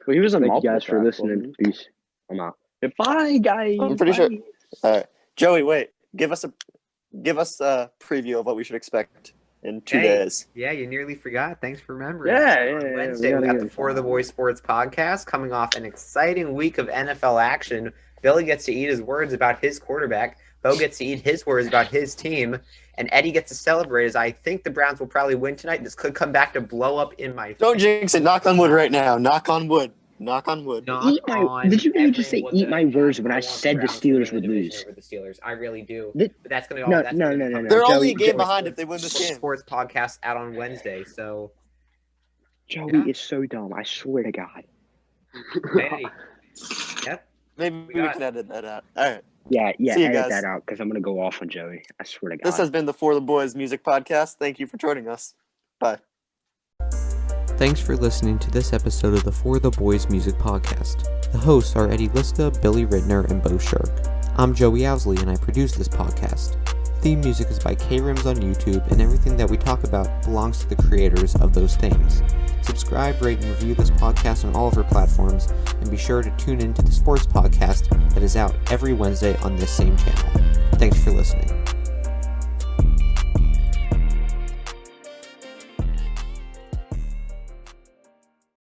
Well, he was in Thank you multiple guys for tracks, listening. wasn't he? Peace. I'm out. Bye, guys. I'm pretty sure. Bye. All right, Joey. Wait. Give us a preview of what we should expect in 2 days. Yeah, you nearly forgot. Thanks for remembering. Yeah. On Wednesday, we got the For the Boys Sports podcast coming off an exciting week of NFL action. Billy gets to eat his words about his quarterback. Bo gets to eat his words about his team. And Eddie gets to celebrate as I think the Browns will probably win tonight. This could come back to blow up in my Don't jinx it. Knock on wood right now. Knock on wood. Knock on wood. Did you really just say eat my words when I said the Steelers would lose? Over the Steelers. I really do. Th- But that's going to No. They're Joey, only a game Joey, behind if they win this game. Sports podcast out on Wednesday. So, Joey Yeah. is so dumb. I swear to God. hey. Yep. Maybe we got can edit that out. All right. Yeah. See you Edit guys. that out because I'm gonna go off on Joey. I swear to God. This has been the For the Boys Music Podcast. Thank you for joining us. Bye. Thanks for listening to this episode of the For the Boys Music Podcast. The hosts are Eddie Liska, Billy Rittner, and Bo Shirk. I'm Joey Owsley, and I produce this podcast. Theme music is by K-Rims on YouTube, and everything that we talk about belongs to the creators of those things. Subscribe, rate, and review this podcast on all of our platforms, and be sure to tune in to the sports podcast that is out every Wednesday on this same channel. Thanks for listening.